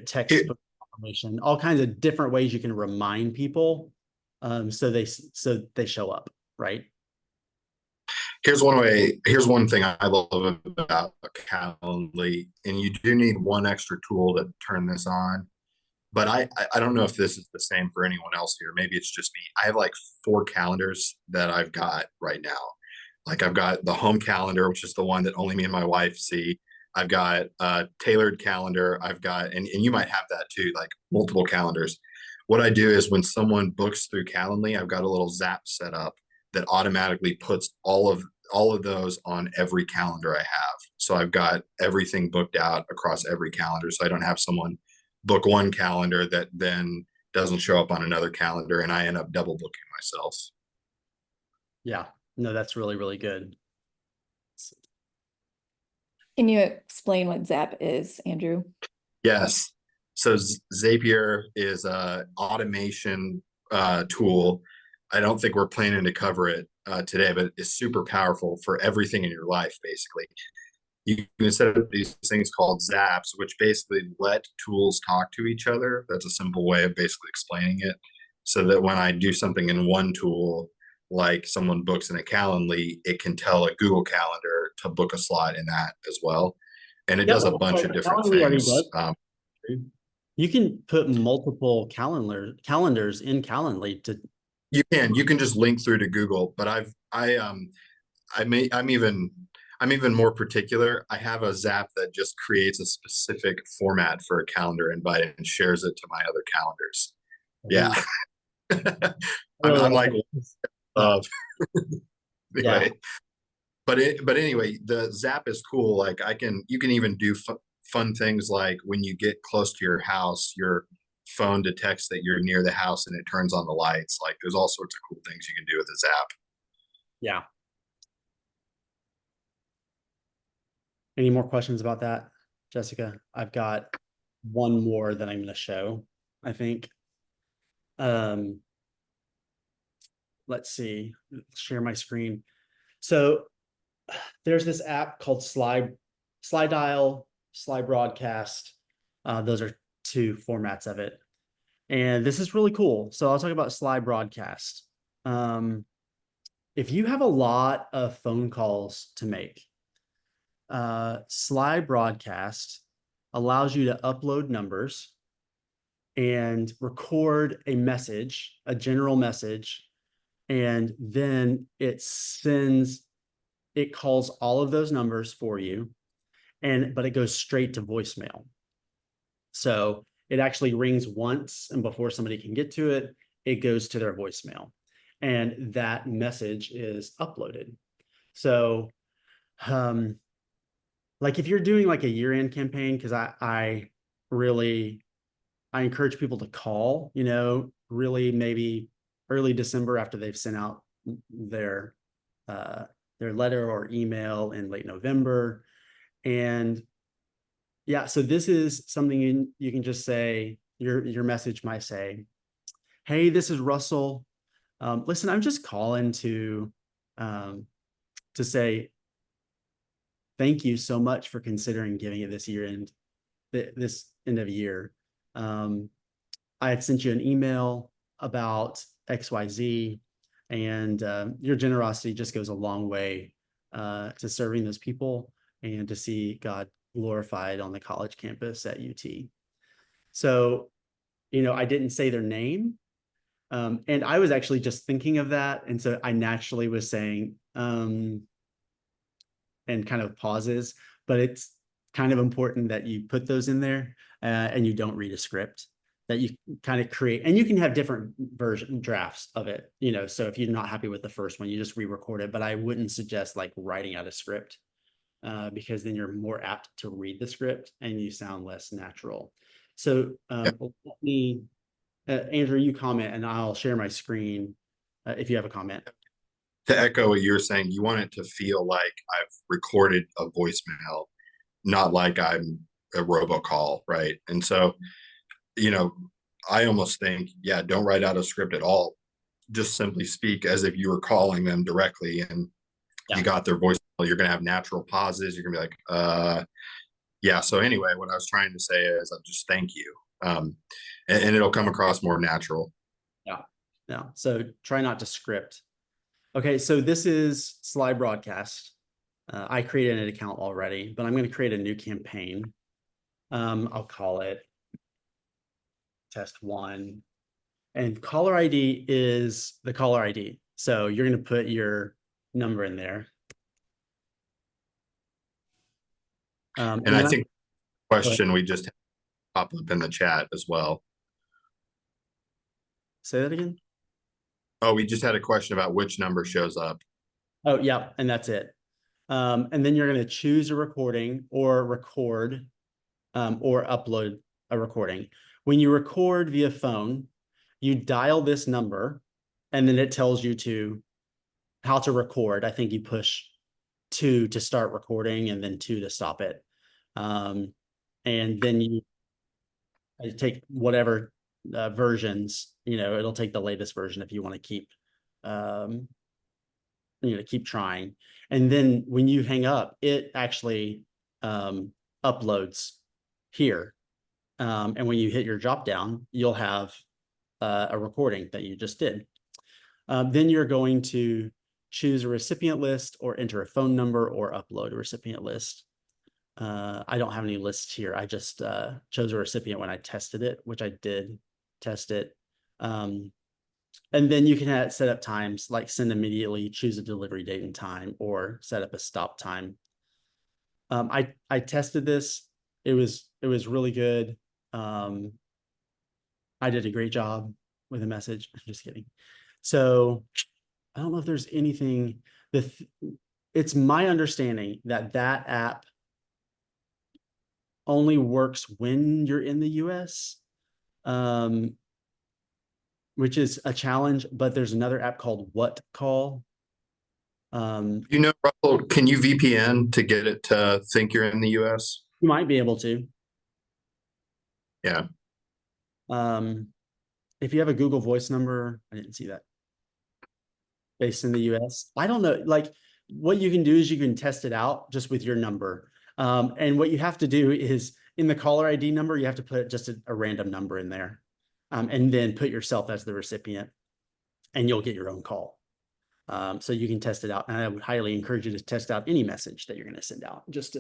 Speaker 1: Text confirmation, all kinds of different ways you can remind people, so they show up, right?
Speaker 2: Here's one thing I love about Calendly, and you do need one extra tool to turn this on. But I don't know if this is the same for anyone else here. Maybe it's just me. I have like 4 calendars that I've got right now. Like I've got the home calendar, which is the one that only me and my wife see. I've got a tailored calendar. I've got, and you might have that too, like multiple calendars. What I do is when someone books through Calendly, I've got a little Zap set up that automatically puts all of those on every calendar I have. So I've got everything booked out across every calendar. So I don't have someone book one calendar that then doesn't show up on another calendar, and I end up double booking myself.
Speaker 1: Yeah, no, that's really, really good.
Speaker 3: Can you explain what Zap is, Andrew?
Speaker 2: Yes. So Zapier is a automation tool. I don't think we're planning to cover it today, but it's super powerful for everything in your life, basically. You can set up these things called Zaps, which basically let tools talk to each other. That's a simple way of basically explaining it. So that when I do something in one tool, like someone books in a Calendly, it can tell a Google Calendar to book a slot in that as well. And it does a bunch of different things.
Speaker 1: You can put multiple calendars in Calendly to.
Speaker 2: You can just link through to Google, but I'm even more particular. I have a Zap that just creates a specific format for a calendar invite and shares it to my other calendars. Yeah. I'm like, anyway. But anyway, the Zap is cool. Like you can even do fun things like when you get close to your house, your phone detects that you're near the house and it turns on the lights. Like there's all sorts of cool things you can do with the Zap.
Speaker 1: Yeah. Any more questions about that, Jessica? I've got one more that I'm going to show, I think. Let's see, share my screen. So there's this app called Slide Dial, Slide Broadcast. Those are two formats of it. And this is really cool. So I'll talk about slide broadcast. If you have a lot of phone calls to make, slide broadcast allows you to upload numbers and record a message, a general message, and then it calls all of those numbers for you, but it goes straight to voicemail. So it actually rings once, and before somebody can get to it, it goes to their voicemail, and that message is uploaded. So, like if you're doing like a year-end campaign, because I encourage people to call, really maybe early December after they've sent out their letter or email in late November. And yeah, so this is something you can just say, your message might say, hey, this is Russell. Listen, I'm just calling to say thank you so much for considering giving it this end of year. I had sent you an email about XYZ, and your generosity just goes a long way to serving those people and to see God glorified on the college campus at UT. So, I didn't say their name. And I was actually just thinking of that. And so I naturally was saying, and kind of pauses, but it's kind of important that you put those in there and you don't read a script, that you kind of create, and you can have different drafts of it, so if you're not happy with the first one, you just re-record it. But I wouldn't suggest like writing out a script because then you're more apt to read the script and you sound less natural. So let me, Andrew, you comment and I'll share my screen if you have a comment.
Speaker 2: To echo what you're saying, you want it to feel like I've recorded a voicemail, not like I'm a robocall, right? And so, I almost think, don't write out a script at all. Just simply speak as if you were calling them directly and you got their voicemail. You're going to have natural pauses. You're going to be like, So anyway, what I was trying to say is just thank you. And it'll come across more natural.
Speaker 1: Yeah. So try not to script. Okay. So this is slide broadcast. I created an account already, but I'm going to create a new campaign. I'll call it test 1, and caller ID is the caller ID. So you're going to put your number in there.
Speaker 2: And I think the question we just pop up in the chat as well.
Speaker 1: Say that again.
Speaker 2: Oh, we just had a question about which number shows up.
Speaker 1: Oh, yeah. And that's it. And then you're going to choose a recording or record or upload a recording. When you record via phone, you dial this number and then it tells you how to record. I think you push 2 to start recording and then 2 to stop it. And then you take whatever versions, it'll take the latest version if you want to keep, keep trying. And then when you hang up, it actually uploads here. And when you hit your drop down, you'll have a recording that you just did. Then you're going to choose a recipient list or enter a phone number or upload a recipient list. I don't have any lists here. I just chose a recipient when I tested it, which I did test it. And then you can set up times like send immediately, choose a delivery date and time, or set up a stop time. I tested this. It was really good. I did a great job with a message. I'm just kidding. So I don't know if there's anything it's my understanding that app only works when you're in the US, which is a challenge, but there's another app called What Call.
Speaker 2: Russell, can you VPN to get it to think you're in the US?
Speaker 1: You might be able to.
Speaker 2: Yeah.
Speaker 1: If you have a Google Voice number, I didn't see that. Based in the US. I don't know, like what you can do is you can test it out just with your number. And what you have to do is in the caller ID number, you have to put just a random number in there, and then put yourself as the recipient, and you'll get your own call. So you can test it out. And I would highly encourage you to test out any message that you're going to send out just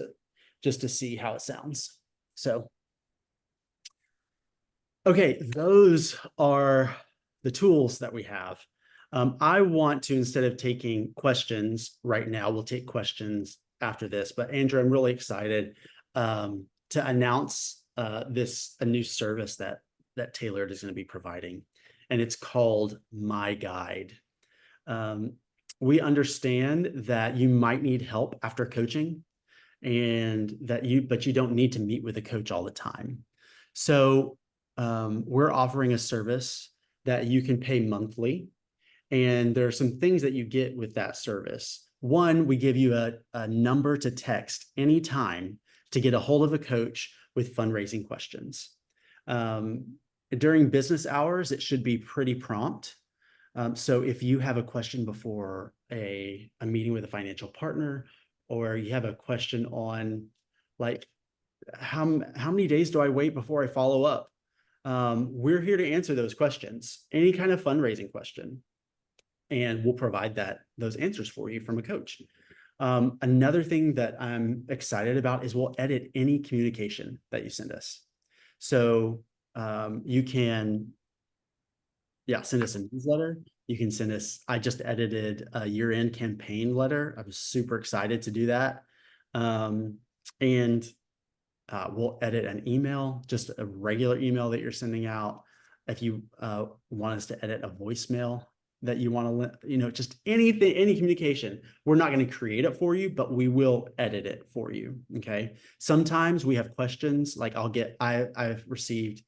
Speaker 1: to see how it sounds. So, okay, those are the tools that we have. I want to, instead of taking questions right now, we'll take questions after this. But Andrew, I'm really excited to announce a new service that Tailored is going to be providing, and it's called My Guide. We understand that you might need help after coaching, and but you don't need to meet with a coach all the time. So we're offering a service that you can pay monthly, and there are some things that you get with that service. One, we give you a number to text anytime to get a hold of a coach with fundraising questions. During business hours, it should be pretty prompt. So if you have a question before a meeting with a financial partner, or you have a question on like, how many days do I wait before I follow up? We're here to answer those questions, any kind of fundraising question, and we'll provide those answers for you from a coach. Another thing that I'm excited about is we'll edit any communication that you send us. So you can, send us a newsletter. You can send us, I just edited a year-end campaign letter. I was super excited to do that. And we'll edit an email, just a regular email that you're sending out. If you want us to edit a voicemail that you want to, just anything, any communication, we're not going to create it for you, but we will edit it for you. Okay. Sometimes we have questions like I've received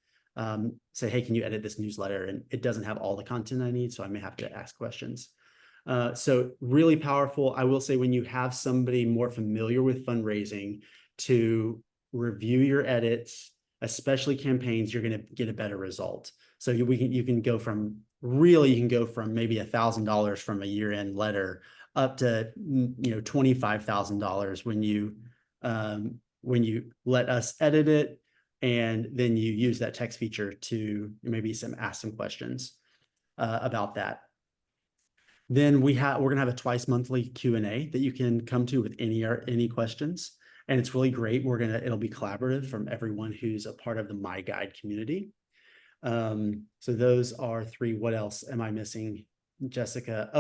Speaker 1: say, hey, can you edit this newsletter? And it doesn't have all the content I need, so I may have to ask questions. So really powerful. I will say, when you have somebody more familiar with fundraising to review your edits, especially campaigns, you're going to get a better result. So you can go from maybe $1,000 from a year-end letter up to $25,000 when you let us edit it, and then you use that text feature to maybe ask some questions about that. Then we're going to have a twice monthly Q&A that you can come to with any questions. And it's really great. It'll be collaborative from everyone who's a part of the My Guide community. So those are three. What else am I missing, Jessica?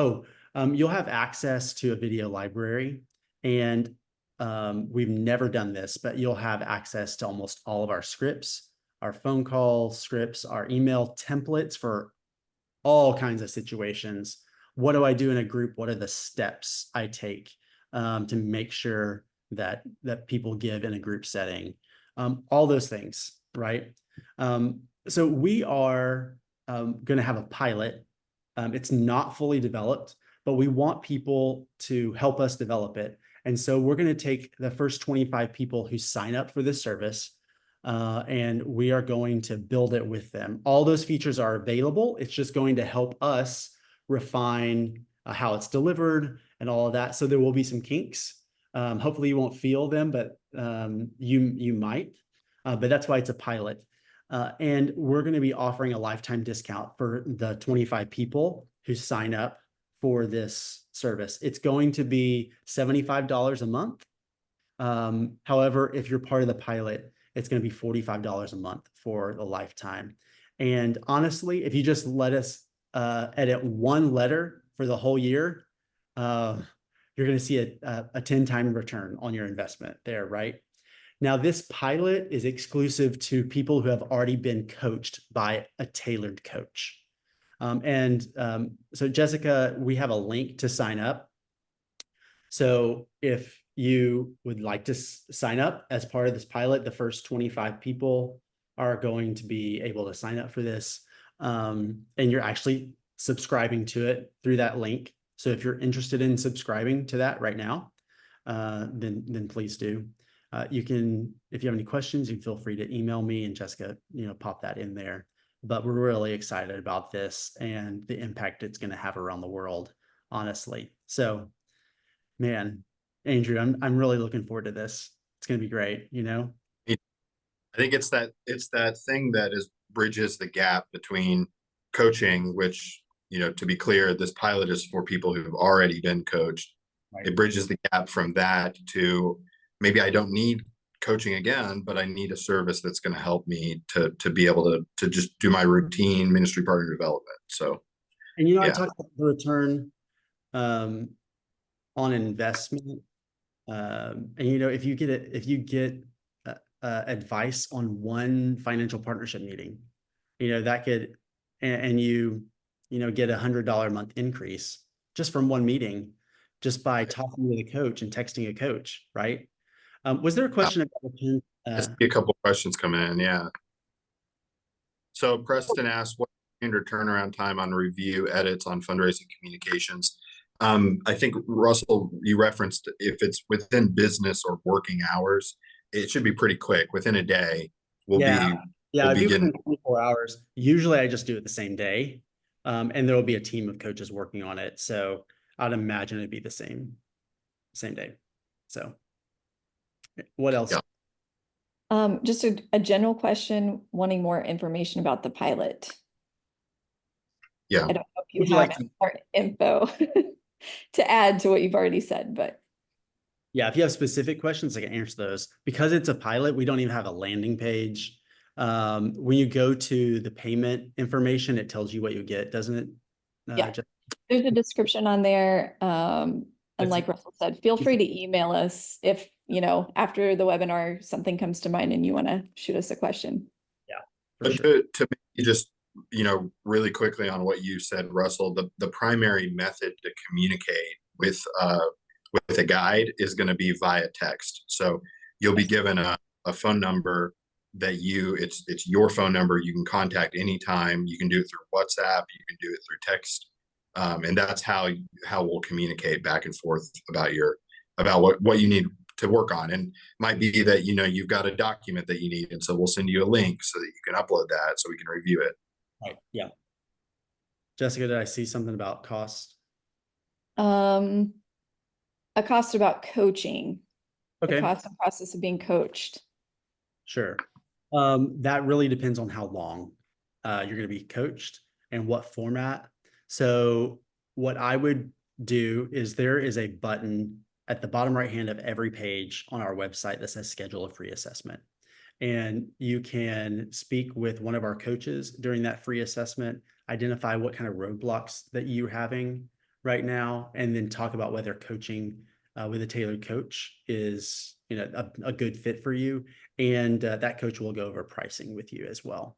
Speaker 1: You'll have access to a video library, and we've never done this, but you'll have access to almost all of our scripts, our phone call scripts, our email templates for all kinds of situations. What do I do in a group? What are the steps I take to make sure that people give in a group setting? All those things, right? So we are going to have a pilot. It's not fully developed, but we want people to help us develop it. And so we're going to take the first 25 people who sign up for this service, and we are going to build it with them. All those features are available. It's just going to help us refine how it's delivered and all of that. So there will be some kinks. Hopefully you won't feel them, but you might. But that's why it's a pilot. And we're going to be offering a lifetime discount for the 25 people who sign up for this service. It's going to be $75 a month. However, if you're part of the pilot, it's going to be $45 a month for the lifetime. And honestly, if you just let us edit one letter for the whole year, you're going to see a 10-time return on your investment there, right? Now, this pilot is exclusive to people who have already been coached by a tailored coach. So Jessica, we have a link to sign up. So if you would like to sign up as part of this pilot, the first 25 people are going to be able to sign up for this. And you're actually subscribing to it through that link. So if you're interested in subscribing to that right now, then please do. You can, if you have any questions, you can feel free to email me, and Jessica, pop that in there. But we're really excited about this and the impact it's going to have around the world, honestly. So, man, Andrew, I'm really looking forward to this. It's going to be great,
Speaker 2: I think it's that thing that bridges the gap between coaching, which, to be clear, this pilot is for people who've already been coached.
Speaker 1: Right.
Speaker 2: It bridges the gap from that to maybe I don't need coaching again, but I need a service that's going to help me to be able to just do my routine ministry partner development. So,
Speaker 1: And I
Speaker 2: yeah,
Speaker 1: talked about the return on investment. And if you get advice on one financial partnership meeting, that could, and you get $100 a month increase just from one meeting, just by talking with a coach and texting a coach, right? Was there a question about return?
Speaker 2: I see a couple questions coming in. Yeah. So Preston asked, what standard turnaround time on review edits on fundraising communications? I think Russell, you referenced if it's within business or working hours, it should be pretty quick. Within a day, we'll
Speaker 1: Yeah, it'd be
Speaker 2: getting.
Speaker 1: within 24 hours. Usually I just do it the same day. And there will be a team of coaches working on it. So I'd imagine it'd be the same day. So what else?
Speaker 2: Yeah.
Speaker 3: Just a general question, wanting more information about the pilot.
Speaker 2: Yeah.
Speaker 3: I don't know if you
Speaker 1: Would you
Speaker 3: have
Speaker 1: like to-
Speaker 3: more info to add to what you've already said, but.
Speaker 1: Yeah, if you have specific questions, I can answer those. Because it's a pilot, we don't even have a landing page. When you go to the payment information, it tells you what you get, doesn't it?
Speaker 3: Yeah. There's a description on there. And
Speaker 1: That's-
Speaker 3: like Russell said, feel free to email us if, after the webinar, something comes to mind and you want to shoot us a question.
Speaker 1: Yeah.
Speaker 2: But
Speaker 1: Sure.
Speaker 2: to me, just, really quickly on what you said, Russell, the primary method to communicate with a guide is going to be via text. So you'll be given a phone number that it's your phone number. You can contact anytime. You can do it through WhatsApp. You can do it through text. And that's how we'll communicate back and forth about what you need to work on. And might be that, you've got a document that you need. And so we'll send you a link so that you can upload that so we can review it.
Speaker 1: Right. Yeah. Jessica, did I see something about cost?
Speaker 3: A cost about coaching.
Speaker 1: Okay.
Speaker 3: The cost and process of being coached.
Speaker 1: Sure. That really depends on how long you're going to be coached and what format. So what I would do is there is a button at the bottom right hand of every page on our website that says schedule a free assessment. And you can speak with one of our coaches during that free assessment, identify what kind of roadblocks that you're having right now, and then talk about whether coaching with a tailored coach is a good fit for you. And that coach will go over pricing with you as well.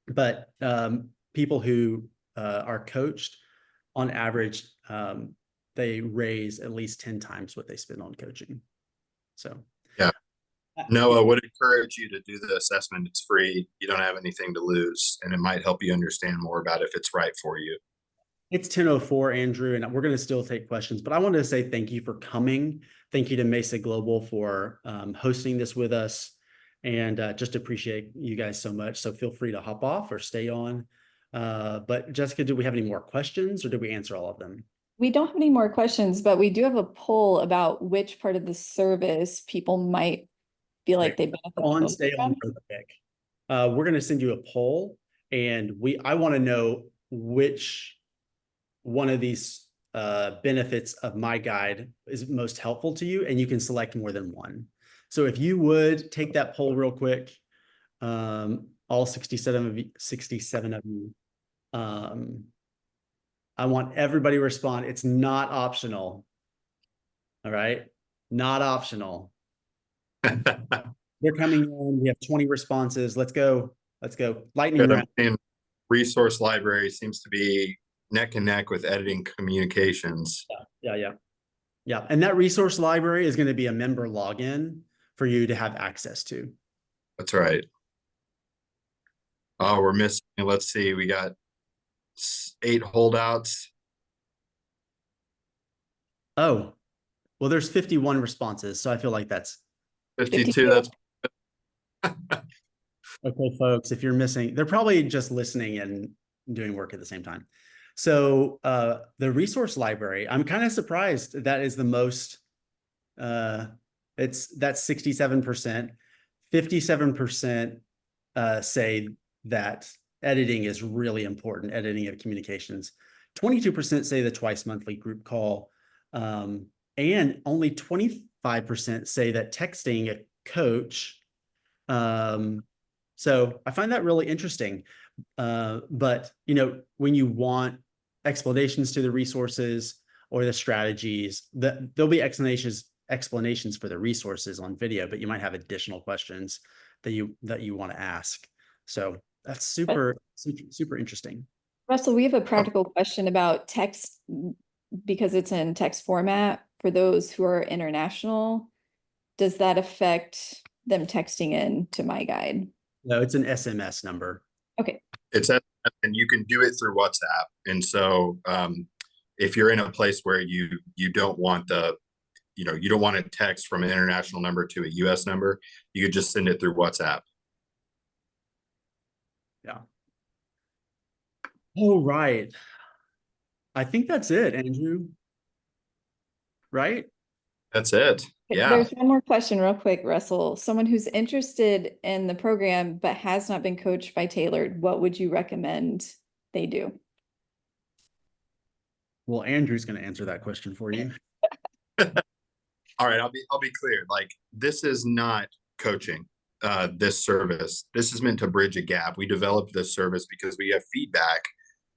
Speaker 1: But people who are coached, on average, they raise at least 10 times what they spend on coaching. So,
Speaker 2: yeah. Noah would encourage you to do the assessment. It's free. You don't have anything to lose, and it might help you understand more about if it's right for you.
Speaker 1: It's 10:04, Andrew, and we're going to still take questions, but I wanted to say thank you for coming. Thank you to Mesa Global for hosting this with us, and just appreciate you guys so much. So feel free to hop off or stay on. But Jessica, do we have any more questions, or did we answer all of them?
Speaker 3: We don't have any more questions, but we do have a poll about which part of the service people might feel like they benefit the most
Speaker 1: Stay on
Speaker 3: from.
Speaker 1: real quick. We're going to send you a poll, and I want to know which one of these benefits of my guide is most helpful to you, and you can select more than one. So if you would take that poll real quick, all 67 of you, I want everybody to respond. It's not optional. All right. Not optional. They're coming in. We have 20 responses. Let's go. Lightning round.
Speaker 2: Resource library seems to be neck and neck with editing communications.
Speaker 1: Yeah. And that resource library is going to be a member login for you to have access to.
Speaker 2: That's right. Oh, we're missing. Let's see. We got 8 holdouts.
Speaker 1: Oh, well, there's 51 responses. So I feel like that's
Speaker 2: 52. That's
Speaker 1: okay, folks. If you're missing, they're probably just listening and doing work at the same time. So the resource library, I'm kind of surprised that is the most That's 67%. 57% say that editing is really important, editing of communications. 22% say the twice monthly group call. And only 25% say that texting a coach. So I find that really interesting. But when you want explanations to the resources or the strategies, there'll be explanations for the resources on video, but you might have additional questions that you want to ask. So that's super interesting.
Speaker 3: Russell, we have a practical question about text because it's in text format for those who are international. Does that affect them texting in to my guide?
Speaker 1: No, it's an SMS number.
Speaker 3: Okay.
Speaker 2: And you can do it through WhatsApp. And so if you're in a place where you don't want you don't want a text from an international number to a US number, you could just send it through WhatsApp.
Speaker 1: Yeah. Oh, right. I think that's it, Andrew. Right?
Speaker 2: That's it. Yeah.
Speaker 3: There's one more question real quick, Russell. Someone who's interested in the program but has not been coached by Tailored, what would you recommend they do?
Speaker 1: Well, Andrew's going to answer that question for you.
Speaker 2: All right, I'll be clear. Like, this is not coaching. This service, this is meant to bridge a gap. We developed this service because we have feedback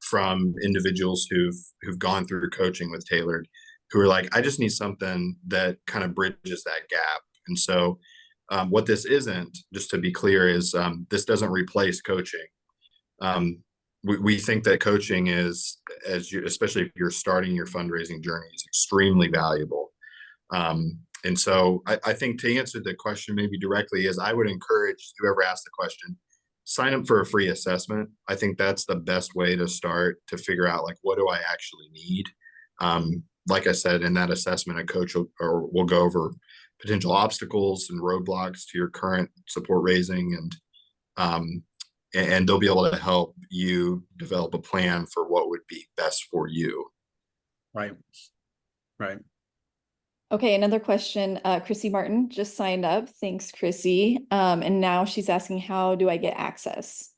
Speaker 2: from individuals who've gone through coaching with Tailored, who are like, I just need something that kind of bridges that gap. And so what this isn't, just to be clear, is this doesn't replace coaching. We think that coaching is, especially if you're starting your fundraising journey, is extremely valuable. And so I think, to answer the question maybe directly, is I would encourage whoever asked the question, sign up for a free assessment. I think that's the best way to start to figure out, like, what do I actually need? Like I said, in that assessment, a coach will go over potential obstacles and roadblocks to your current support raising, and they'll be able to help you develop a plan for what would be best for you.
Speaker 1: Right. Right.
Speaker 3: Okay, another question. Chrissy Martin just signed up. Thanks, Chrissy. And now she's asking, how do I get access?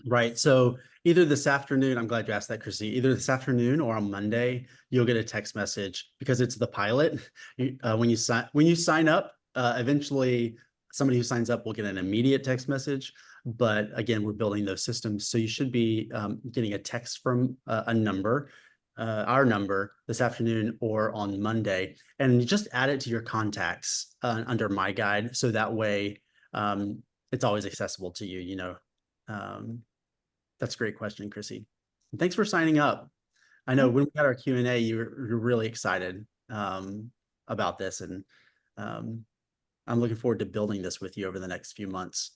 Speaker 1: Right. So either this afternoon, I'm glad you asked that, Chrissy, either this afternoon or on Monday, you'll get a text message because it's the pilot. When you sign up, eventually somebody who signs up will get an immediate text message. But again, we're building those systems. So you should be getting a text from a number, our number, this afternoon or on Monday, and you just add it to your contacts under My Guide. So that way it's always accessible to you, That's a great question, Chrissy. And thanks for signing up. I know when we got our Q&A, you're really excited about this, and I'm looking forward to building this with you over the next few months.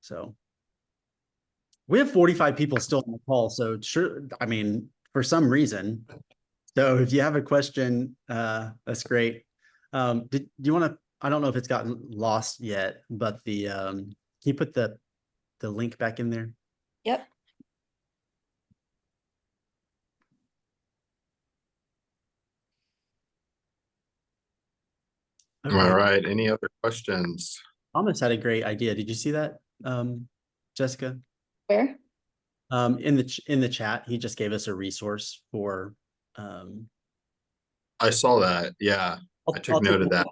Speaker 1: So we have 45 people still on the call, so sure, I mean, for some reason. So if you have a question, that's great. Do you want to, I don't know if it's gotten lost yet, but can you put the link back in there?
Speaker 3: Yep.
Speaker 1: Okay.
Speaker 2: All right. Any other questions?
Speaker 1: Thomas had a great idea. Did you see that, Jessica?
Speaker 3: Where?
Speaker 1: In the chat, he just gave us a resource for.
Speaker 2: I saw that. Yeah, I took note of that.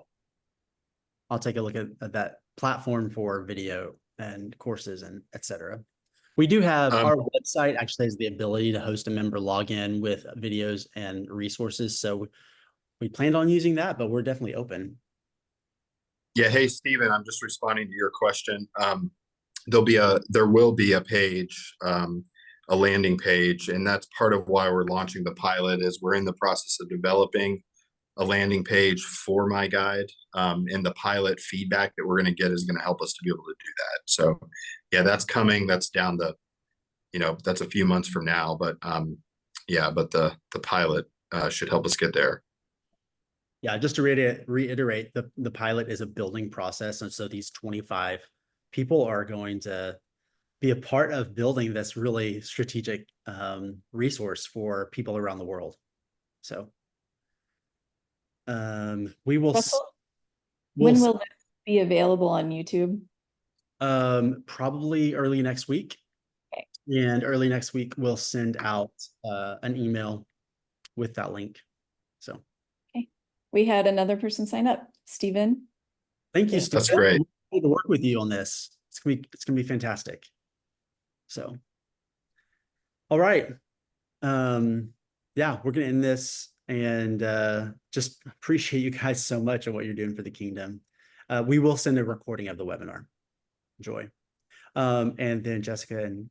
Speaker 1: I'll take a look at that platform for video and courses and etc. We do have our website actually has the ability to host a member login with videos and resources. So we planned on using that, but we're definitely open.
Speaker 2: Yeah. Hey, Stephen, I'm just responding to your question. There will be a page, a landing page, and that's part of why we're launching the pilot. Is we're in the process of developing a landing page for My Guide, and the pilot feedback that we're going to get is going to help us to be able to do that. So yeah, that's coming. That's down that's a few months from now, but yeah, but the pilot should help us get there.
Speaker 1: Yeah, just to reiterate, the pilot is a building process. And so these 25 people are going to be a part of building this really strategic resource for people around the world. So we will.
Speaker 3: Russell? When
Speaker 1: We'll,
Speaker 3: will this be available on YouTube?
Speaker 1: probably early next week.
Speaker 3: Okay.
Speaker 1: And early next week, we'll send out an email with that link. So
Speaker 3: Okay. We had another person sign up, Stephen.
Speaker 1: thank you,
Speaker 3: Yeah.
Speaker 1: Steve.
Speaker 2: That's great.
Speaker 1: I'm excited to work with you on this. It's gonna be fantastic. So, all right. Yeah, we're gonna end this and just appreciate you guys so much and what you're doing for the kingdom. We will send a recording of the webinar. Enjoy. And then Jessica and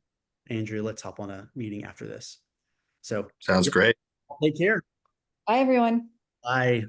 Speaker 1: Andrew, let's hop on a meeting after this. So
Speaker 2: Sounds great.
Speaker 1: take care.
Speaker 3: Bye, everyone.
Speaker 1: Bye.